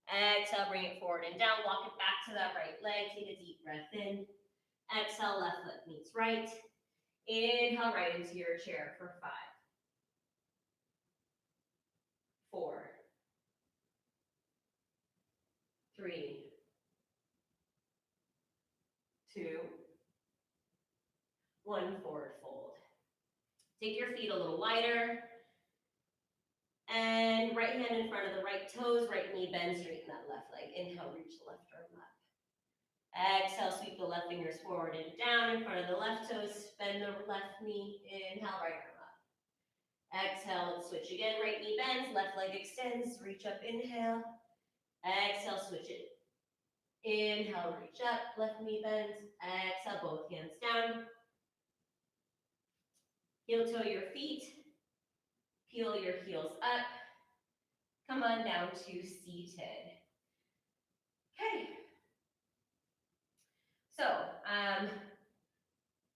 S1: Exhale, bring it forward and down, walk it back to that right leg, take a deep breath in. Exhale, left foot meets right. Inhale, right into your chair for 5, 4, 3, 2, 1, forward fold. Take your feet a little wider. And right hand in front of the right toes, right knee bend, straighten that left leg. Inhale, reach the left arm up. Exhale, sweep the left fingers forward and down in front of the left toes, bend the left knee. Inhale, right arm up. Exhale, let's switch again. Right knee bends, left leg extends, reach up, inhale. Exhale, switch it. Inhale, reach up, left knee bends. Exhale, both hands down. Heel toe your feet. Peel your heels up. Come on down to seated. Okay. So,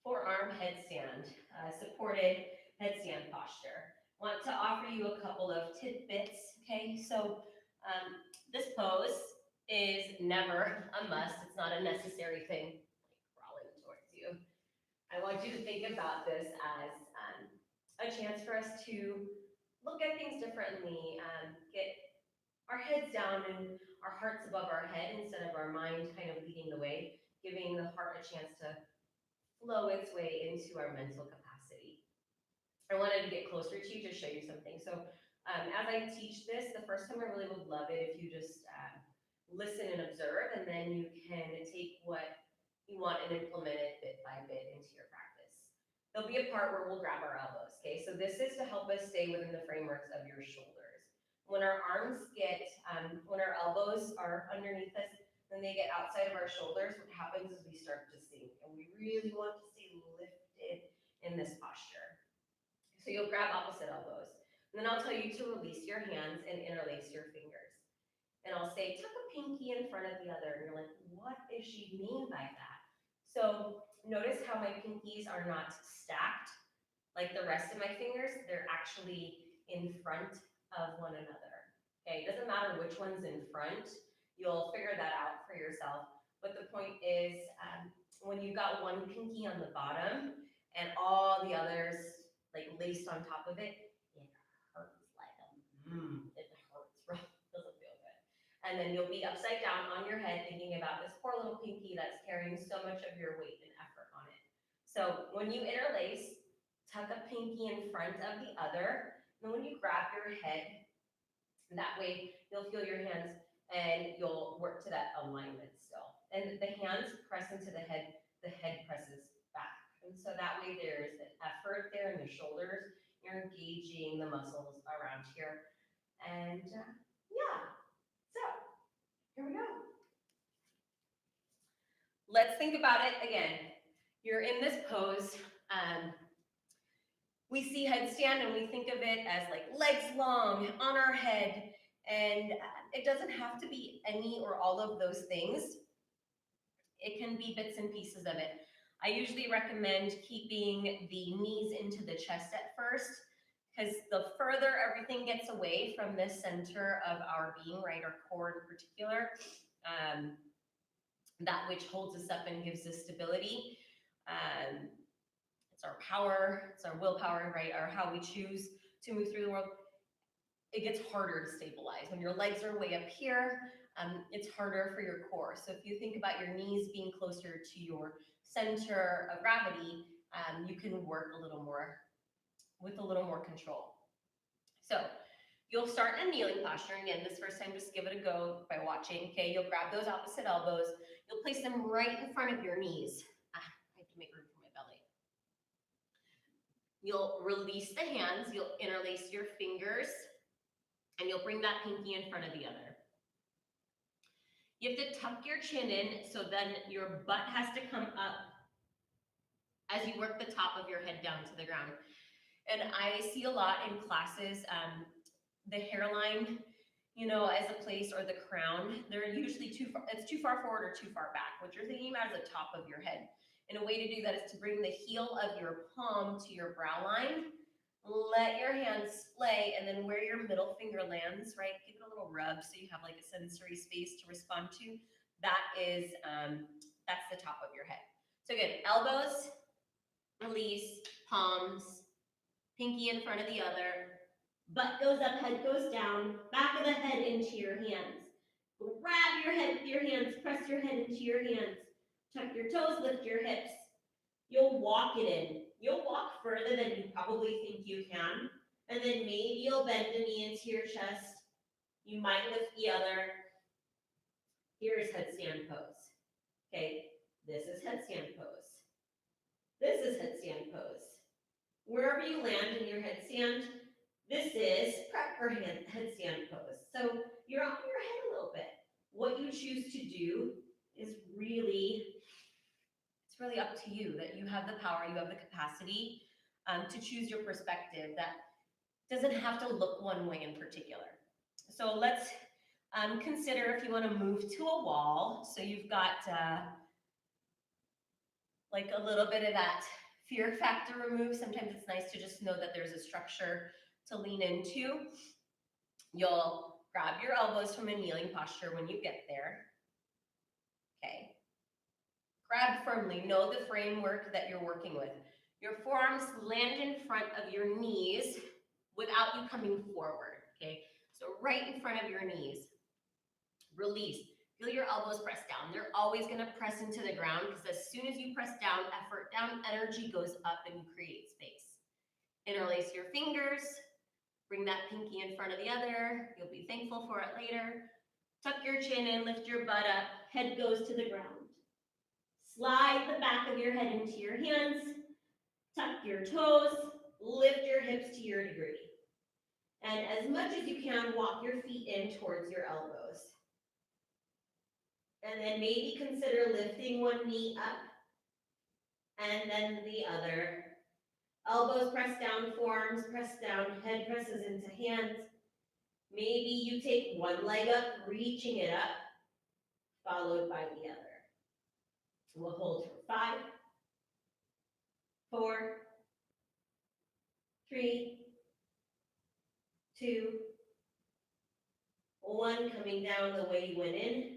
S1: forearm headstand, supported headstand posture. Want to offer you a couple of tidbits, okay? So this pose is never a must. It's not a necessary thing, like crawling towards you. I want you to think about this as a chance for us to look at things differently, get our heads down and our hearts above our head instead of our mind kind of leading the way, giving the heart a chance to flow its way into our mental capacity. I wanted to get closer to you to show you something. So as I teach this, the first time I really would love it if you just listen and observe, and then you can take what you want and implement it bit by bit into your practice. There'll be a part where we'll grab our elbows, okay? So this is to help us stay within the frameworks of your shoulders. When our arms get, when our elbows are underneath us, when they get outside of our shoulders, what happens is we start to sink, and we really want to stay lifted in this posture. So you'll grab opposite elbows. And then I'll tell you to release your hands and interlace your fingers. And I'll say, tuck a pinky in front of the other. And you're like, what does she mean by that? So notice how my pinkies are not stacked like the rest of my fingers. They're actually in front of one another. Okay, it doesn't matter which one's in front. You'll figure that out for yourself. But the point is, when you've got one pinky on the bottom and all the others like laced on top of it, it hurts like it hurts, right? Doesn't feel good. And then you'll be upside down on your head thinking about this poor little pinky that's carrying so much of your weight and effort on it. So when you interlace, tuck a pinky in front of the other, and when you grab your head, that way you'll feel your hands and you'll work to that alignment still. And the hands press into the head presses back. And so that way there's an effort there in the shoulders. You're engaging the muscles around here. And yeah, so here we go. Let's think about it again. You're in this pose. We see headstand and we think of it as like legs long on our head. And it doesn't have to be any or all of those things. It can be bits and pieces of it. I usually recommend keeping the knees into the chest at first, because the further everything gets away from this center of our being, right, our core in particular, that which holds us up and gives us stability. It's our power, it's our willpower, right, or how we choose to move through the world. It gets harder to stabilize. When your legs are way up here, it's harder for your core. So if you think about your knees being closer to your center of gravity, you can work a little more with a little more control. So You'll start in a kneeling posture. Again, this first time, just give it a go by watching. Okay, you'll grab those opposite elbows. You'll place them right in front of your knees. I have to make room for my belly. You'll release the hands. You'll interlace your fingers, and you'll bring that pinky in front of the other. You have to tuck your chin in, so then your butt has to come up as you work the top of your head down to the ground. And I see a lot in classes, the hairline, you know, as a place, or the crown, they're usually too far, it's too far forward or too far back. What you're thinking about is the top of your head. And a way to do that is to bring the heel of your palm to your brow line. Let your hands splay, and then where your middle finger lands, right, give it a little rub so you have like a sensory space to respond to. That is, that's the top of your head. So again, elbows, release, palms, pinky in front of the other, butt goes up, head goes down, back of the head into your hands. Grab your head with your hands, press your head into your hands, tuck your toes, lift your hips. You'll walk it in. You'll walk further than you probably think you can, and then maybe you'll bend the knee into your chest. You might lift the other. Here's headstand pose. Okay, this is headstand pose. This is headstand pose. Wherever you land in your headstand, this is prep for headstand pose. So you're on your head a little bit. What you choose to do is really, it's really up to you, that you have the power, you have the capacity to choose your perspective. That doesn't have to look one way in particular. So let's consider if you want to move to a wall. So you've got like a little bit of that fear factor removed. Sometimes it's nice to just know that there's a structure to lean into. You'll grab your elbows from a kneeling posture when you get there. Okay. Grab firmly. Know the framework that you're working with. Your forearms land in front of your knees without you coming forward. Okay. So right in front of your knees. Release. Feel your elbows press down. They're always going to press into the ground, because as soon as you press down, effort down, energy goes up and you create space. Interlace your fingers. Bring that pinky in front of the other. You'll be thankful for it later. Tuck your chin in, lift your butt up. Head goes to the ground. Slide the back of your head into your hands. Tuck your toes. Lift your hips to your degree. And as much as you can, walk your feet in towards your elbows. And then maybe consider lifting one knee up and then the other. Elbows press down, forearms press down, head presses into hands. Maybe you take one leg up, reaching it up, followed by the other. We'll hold for 5, 4, 3, 2, 1. Coming down the way you went in.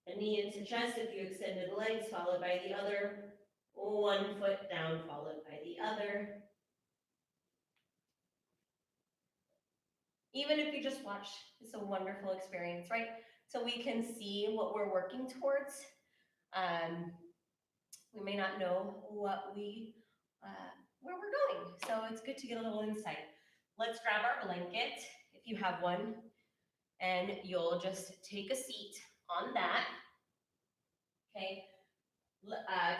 S1: A knee into chest if you extended the legs, followed by the other. 1 foot down, followed by the other. Even if you just watch, it's a wonderful experience, right? So we can see what we're working towards. We may not know what where we're going, so it's good to get a little insight. Let's grab our blanket, if you have one, and you'll just take a seat on that. Okay.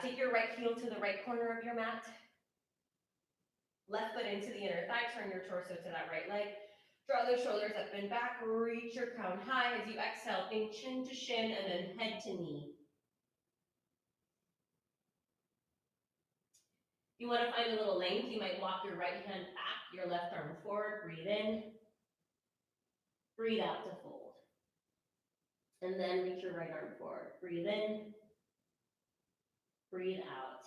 S1: Take your right heel to the right corner of your mat. Left foot into the inner thigh, turn your torso to that right leg. Draw the shoulders up and back, reach your crown high. As you exhale, think chin to shin and then head to knee. If you want to find a little length, you might walk your right hand back, your left arm forward, breathe in. Breathe out to fold. And then reach your right arm forward. Breathe in. Breathe out.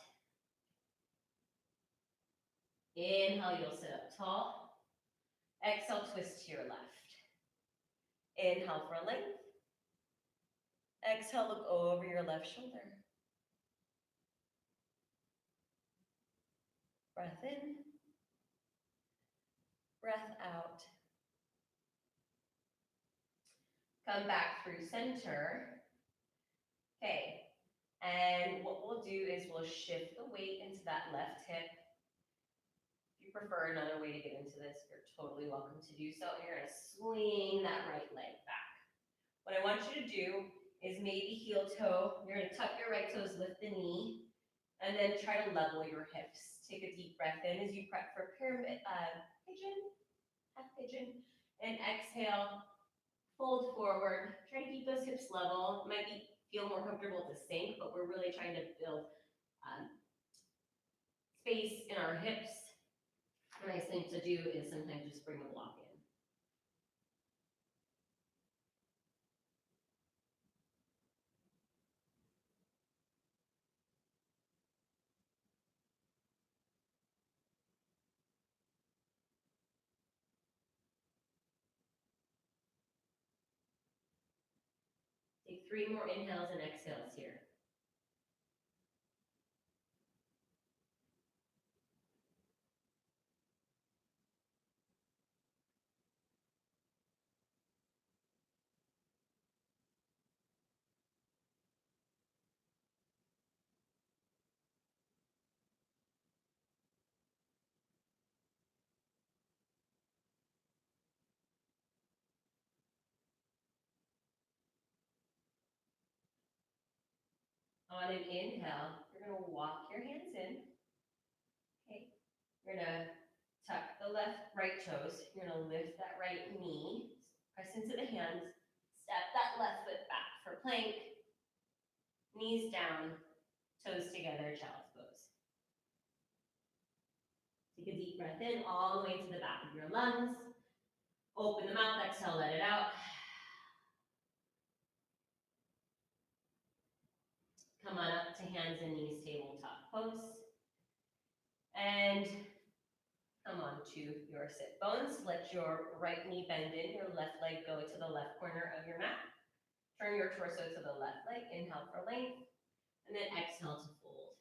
S1: Inhale, you'll sit up tall. Exhale, twist to your left. Inhale for length. Exhale, look over your left shoulder. Breath in. Breath out. Come back through center. Okay. And what we'll do is we'll shift the weight into that left hip. If you prefer another way to get into this, you're totally welcome to do so. And you're gonna swing that right leg back. What I want you to do is maybe heel toe. You're gonna tuck your right toes, lift the knee, and then try to level your hips. Take a deep breath in as you prep for pyramid, pigeon, half pigeon, and exhale, fold forward. Try to keep those hips level. It might feel more comfortable to sink, but we're really trying to build space in our hips. A nice thing to do is sometimes just bring a block in. Take 3 more inhales and exhales here. On an inhale, you're going to walk your hands in. Okay. You're going to tuck the right toes. You're going to lift that right knee. Press into the hands. Step that left foot back for plank. Knees down, toes together, child's pose. Take a deep breath in all the way to the back of your lungs. Open the mouth, exhale, let it out. Come on up to hands and knees, tabletop pose. And come on to your sit bones. Let your right knee bend in, your left leg go to the left corner of your mat. Turn your torso to the left leg, inhale for length, and then exhale to fold.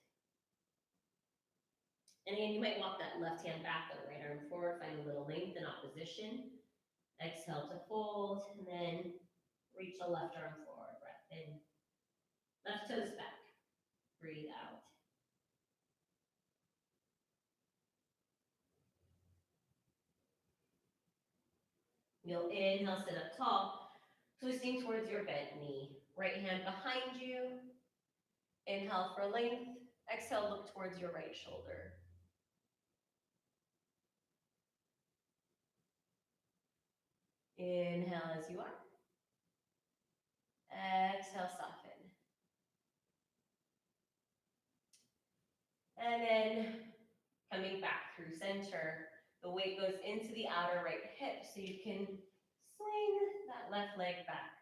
S1: And again, you might walk that left hand back, the right arm forward, find a little length in opposition. Exhale to fold, and then reach the left arm forward, breath in. Left toes back, breathe out. You'll inhale, sit up tall, twisting towards your bent knee. Right hand behind you. Inhale for length. Exhale, look towards your right shoulder. Inhale as you are. Exhale, soften. And then coming back through center, the weight goes into the outer right hip so you can swing that left leg back.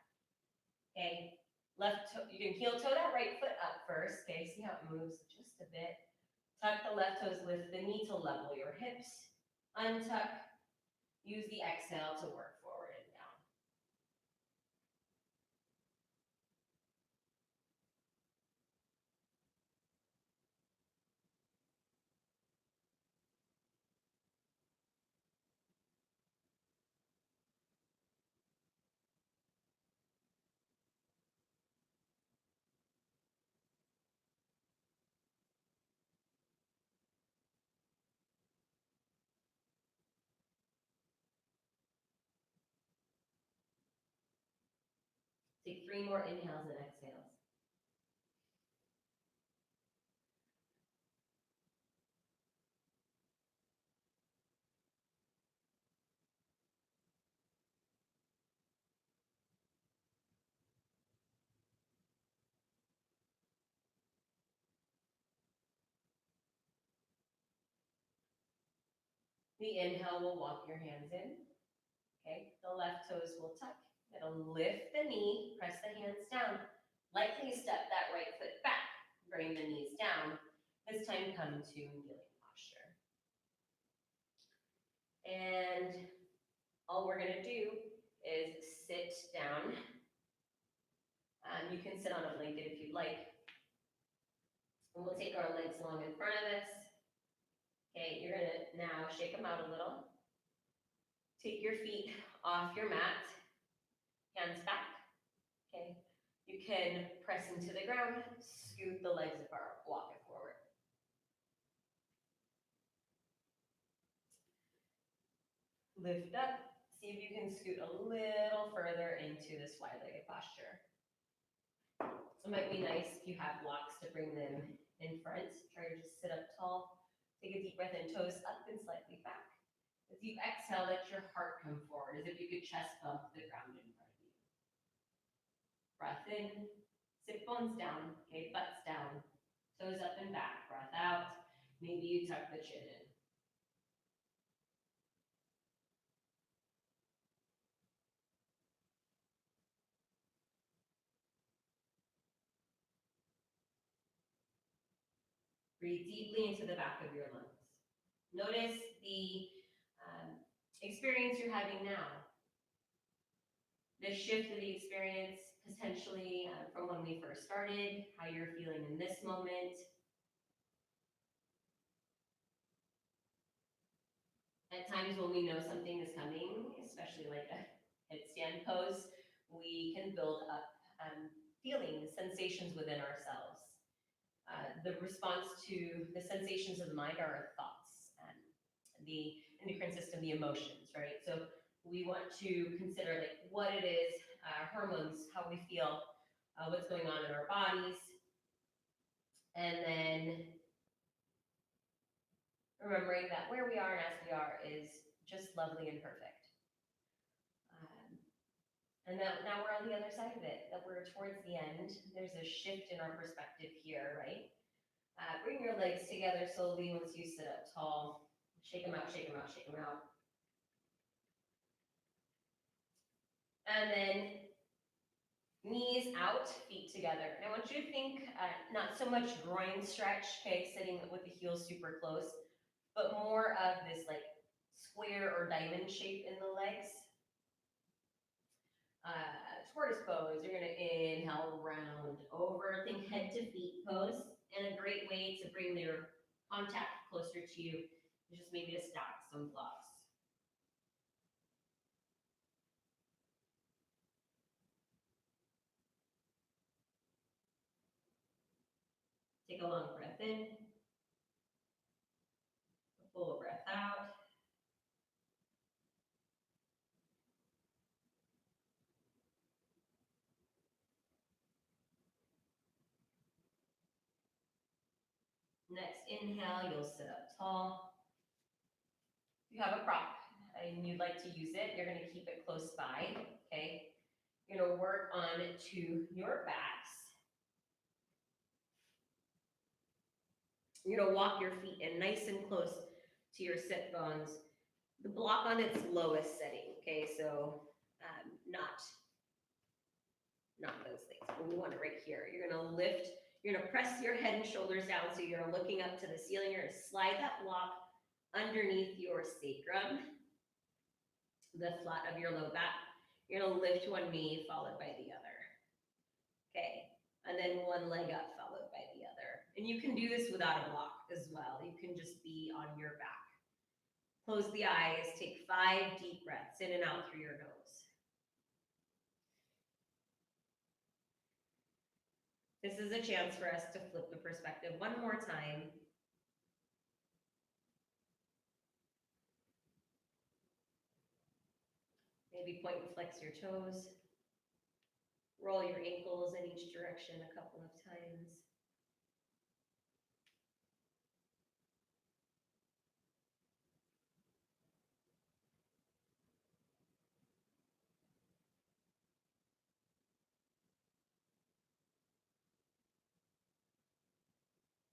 S1: Okay, left toe, you can heel toe that right foot up first. Okay, see how it moves just a bit. Tuck the left toes, lift the knee to level your hips. Untuck, use the exhale to work forward and down. Take 3 more inhales and exhales. The inhale will walk your hands in. Okay, the left toes will tuck. It'll lift the knee, press the hands down. Lightly step that right foot back. Bring the knees down. This time come to kneeling posture. And all we're gonna do is sit down. You can sit on a blanket if you'd like. And we'll take our legs long in front of us. Okay, you're gonna now shake them out a little. Take your feet off your mat, hands back. Okay, you can press into the ground, scoot the legs apart, walk it forward. Lift up. See if you can scoot a little further into this wide-legged posture. It might be nice if you have blocks to bring them in front. Try to just sit up tall. Take a deep breath in, toes up and slightly back. As you exhale, let your heart come forward, as if you could chest bump the ground in front of you. Breath in, sit bones down, okay, butts down, toes up and back. Breath out. Maybe you tuck the chin in. Breathe deeply into the back of your lungs. Notice the experience you're having now. The shift of the experience potentially from when we first started, how you're feeling in this moment. At times when we know something is coming, especially like a headstand pose, we can build up feelings, sensations within ourselves. The response to the sensations of the mind are our thoughts, the endocrine system, the emotions, right? So we want to consider like what it is, hormones, how we feel, what's going on in our bodies, and then remembering that where we are and as we are is just lovely and perfect. And that now we're on the other side of it, that we're towards the end. There's a shift in our perspective here, right? Bring your legs together slowly once you sit up tall. Shake them out, shake them out, shake them out. And then knees out, feet together. And I want you to think not so much groin stretch, okay, sitting with the heels super close, but more of this like square or diamond shape in the legs. Tortoise pose, you're gonna inhale, round over, think head to feet pose. And a great way to bring your contact closer to you is just maybe to stack some blocks. Take a long breath in, a full breath out. Next inhale, you'll sit up tall. If you have a prop and you'd like to use it, you're gonna keep it close by, okay? You're gonna work on to your backs. You're gonna walk your feet in nice and close to your sit bones. The block on its lowest setting, okay? So not those things, but we want it right here. You're gonna lift, you're gonna press your head and shoulders down so you're looking up to the ceiling. You're gonna slide that block underneath your sacrum, the flat of your low back. You're gonna lift one knee followed by the other. Okay, and then one leg up followed by the other. And you can do this without a block as well. You can just be on your back. Close the eyes, take 5 deep breaths in and out through your nose. This is a chance for us to flip the perspective one more time. Maybe point and flex your toes. Roll your ankles in each direction a couple of times.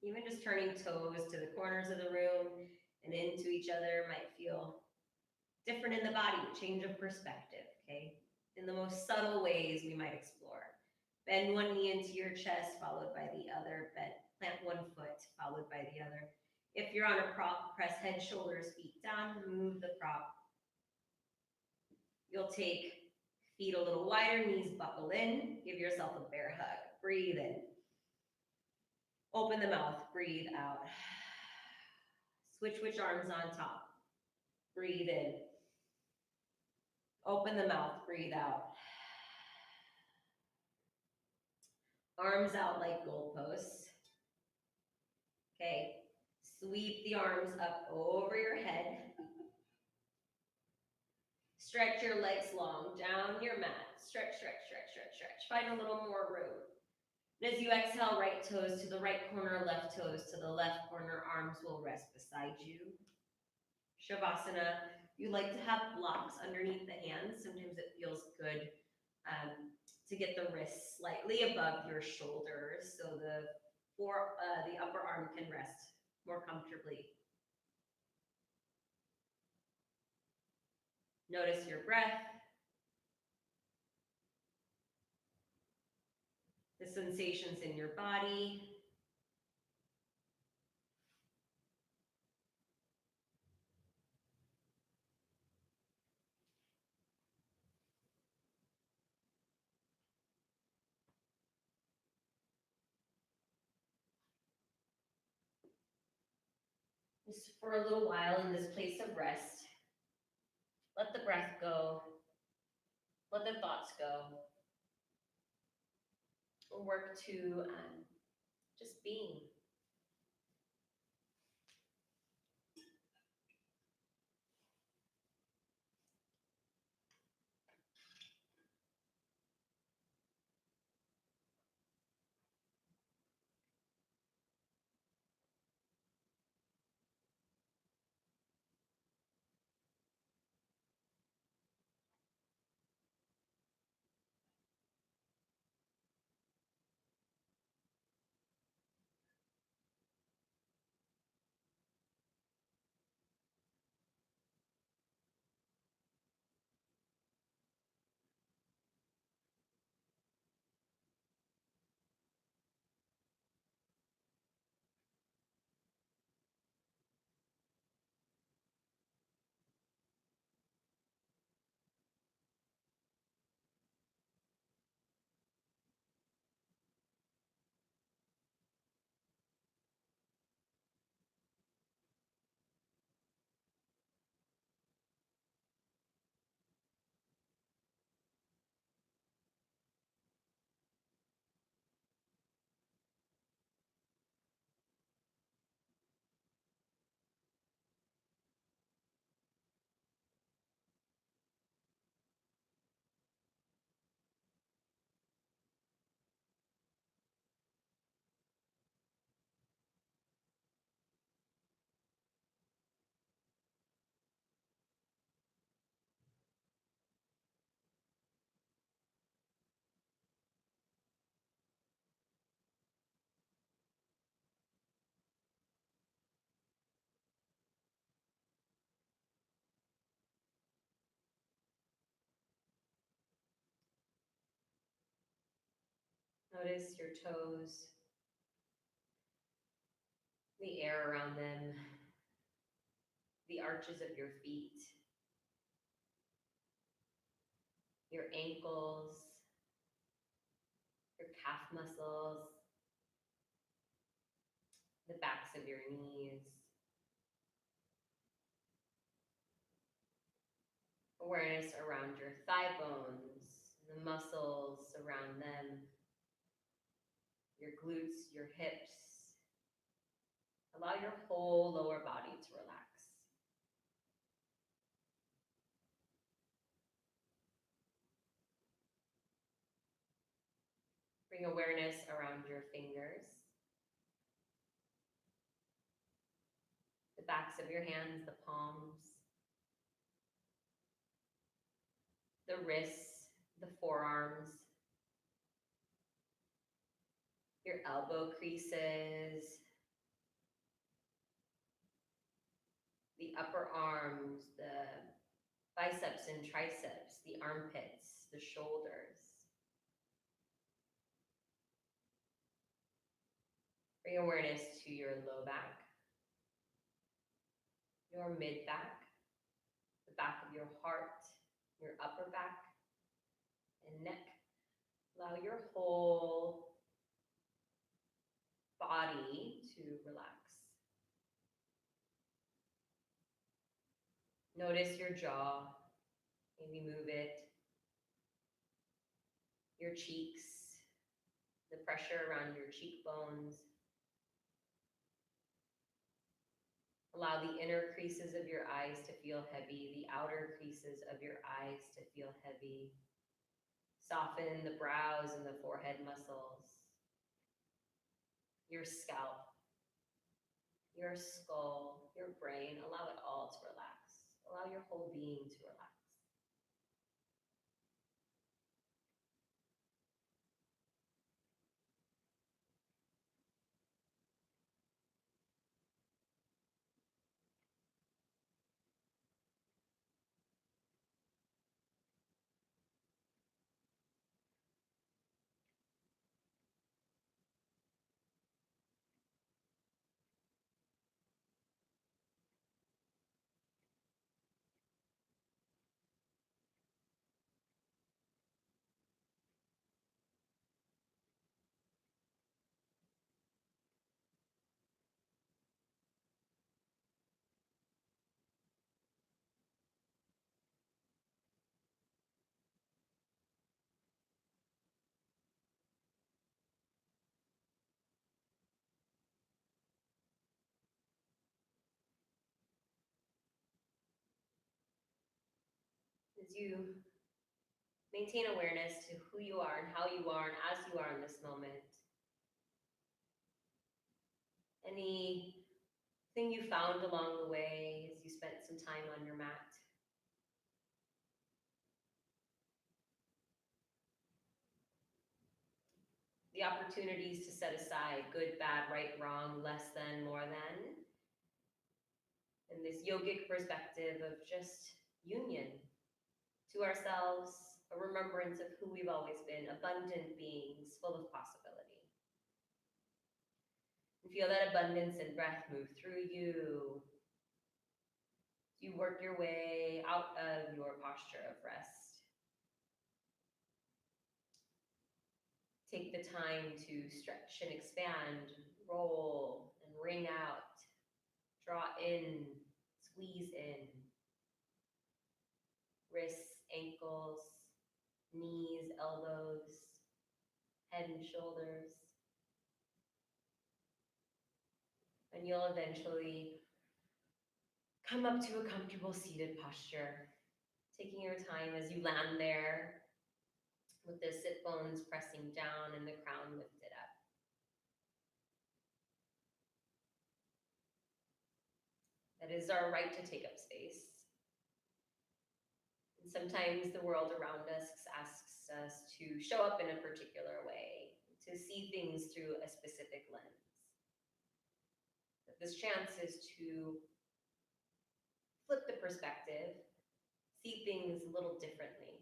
S1: Even just turning toes to the corners of the room and into each other might feel different in the body, change of perspective, okay? In the most subtle ways we might explore. Bend one knee into your chest, followed by the other. Plant one foot, followed by the other. If you're on a prop, press head, shoulders, feet down, move the prop. You'll take feet a little wider, knees buckle in, give yourself a bear hug. Breathe in. Open the mouth, breathe out. Switch which arms on top. Breathe in. Open the mouth, breathe out. Arms out like goalposts. Okay, sweep the arms up over your head. Stretch your legs long down your mat. Stretch, stretch, stretch, stretch, stretch. Find a little more room. And as you exhale, right toes to the right corner, left toes to the left corner, arms will rest beside you. Shavasana, you like to have blocks underneath the hands. Sometimes it feels good to get the wrists slightly above your shoulders so the upper arm can rest more comfortably. Notice your breath, the sensations in your body. Just for a little while in this place of rest, let the breath go, let the thoughts go. We'll work to just being. Notice your toes, the air around them, the arches of your feet, your ankles, your calf muscles, the backs of your knees. Awareness around your thigh bones, the muscles around them, your glutes, your hips. Allow your whole lower body to relax. Bring awareness around your fingers, the backs of your hands, the palms, the wrists, the forearms, your elbow creases, the upper arms, the biceps and triceps, the armpits, the shoulders. Bring awareness to your low back, your mid back, the back of your heart, your upper back and neck. Allow your whole body to relax. Notice your jaw, maybe move it, your cheeks, the pressure around your cheekbones. Allow the inner creases of your eyes to feel heavy, the outer creases of your eyes to feel heavy. Soften the brows and the forehead muscles, your scalp, your skull, your brain. Allow it all to relax. Allow your whole being to relax. As you maintain awareness to who you are and how you are and as you are in this moment, anything you found along the way as you spent some time on your mat, the opportunities to set aside good, bad, right, wrong, less than, more than, and this yogic perspective of just union to ourselves, a remembrance of who we've always been, abundant beings full of possibility. And feel that abundance and breath move through you. You work your way out of your posture of rest. Take the time to stretch and expand, roll and wring out, draw in, squeeze in, wrists, ankles, knees, elbows, head and shoulders. And you'll eventually come up to a comfortable seated posture, taking your time as you land there with the sit bones pressing down and the crown lifted up. That is our right to take up space. And sometimes the world around us asks us to show up in a particular way, to see things through a specific lens. But this chance is to flip the perspective, see things a little differently.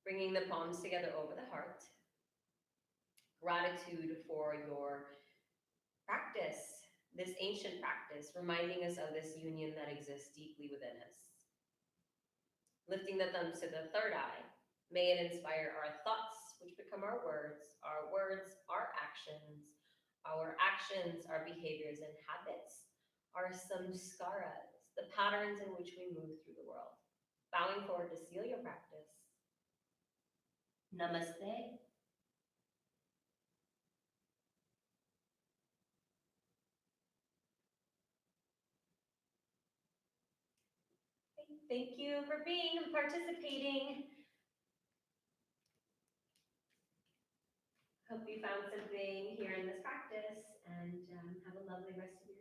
S1: Bringing the palms together over the heart. Gratitude for your practice, this ancient practice, reminding us of this union that exists deeply within us. Lifting the thumbs to the third eye, may it inspire our thoughts, which become our words, our actions, our behaviors and habits, our samskaras, the patterns in which we move through the world. Bowing forward to seal your practice. Namaste. Thank you for being and participating. Hope you found something here in this practice and have a lovely rest of your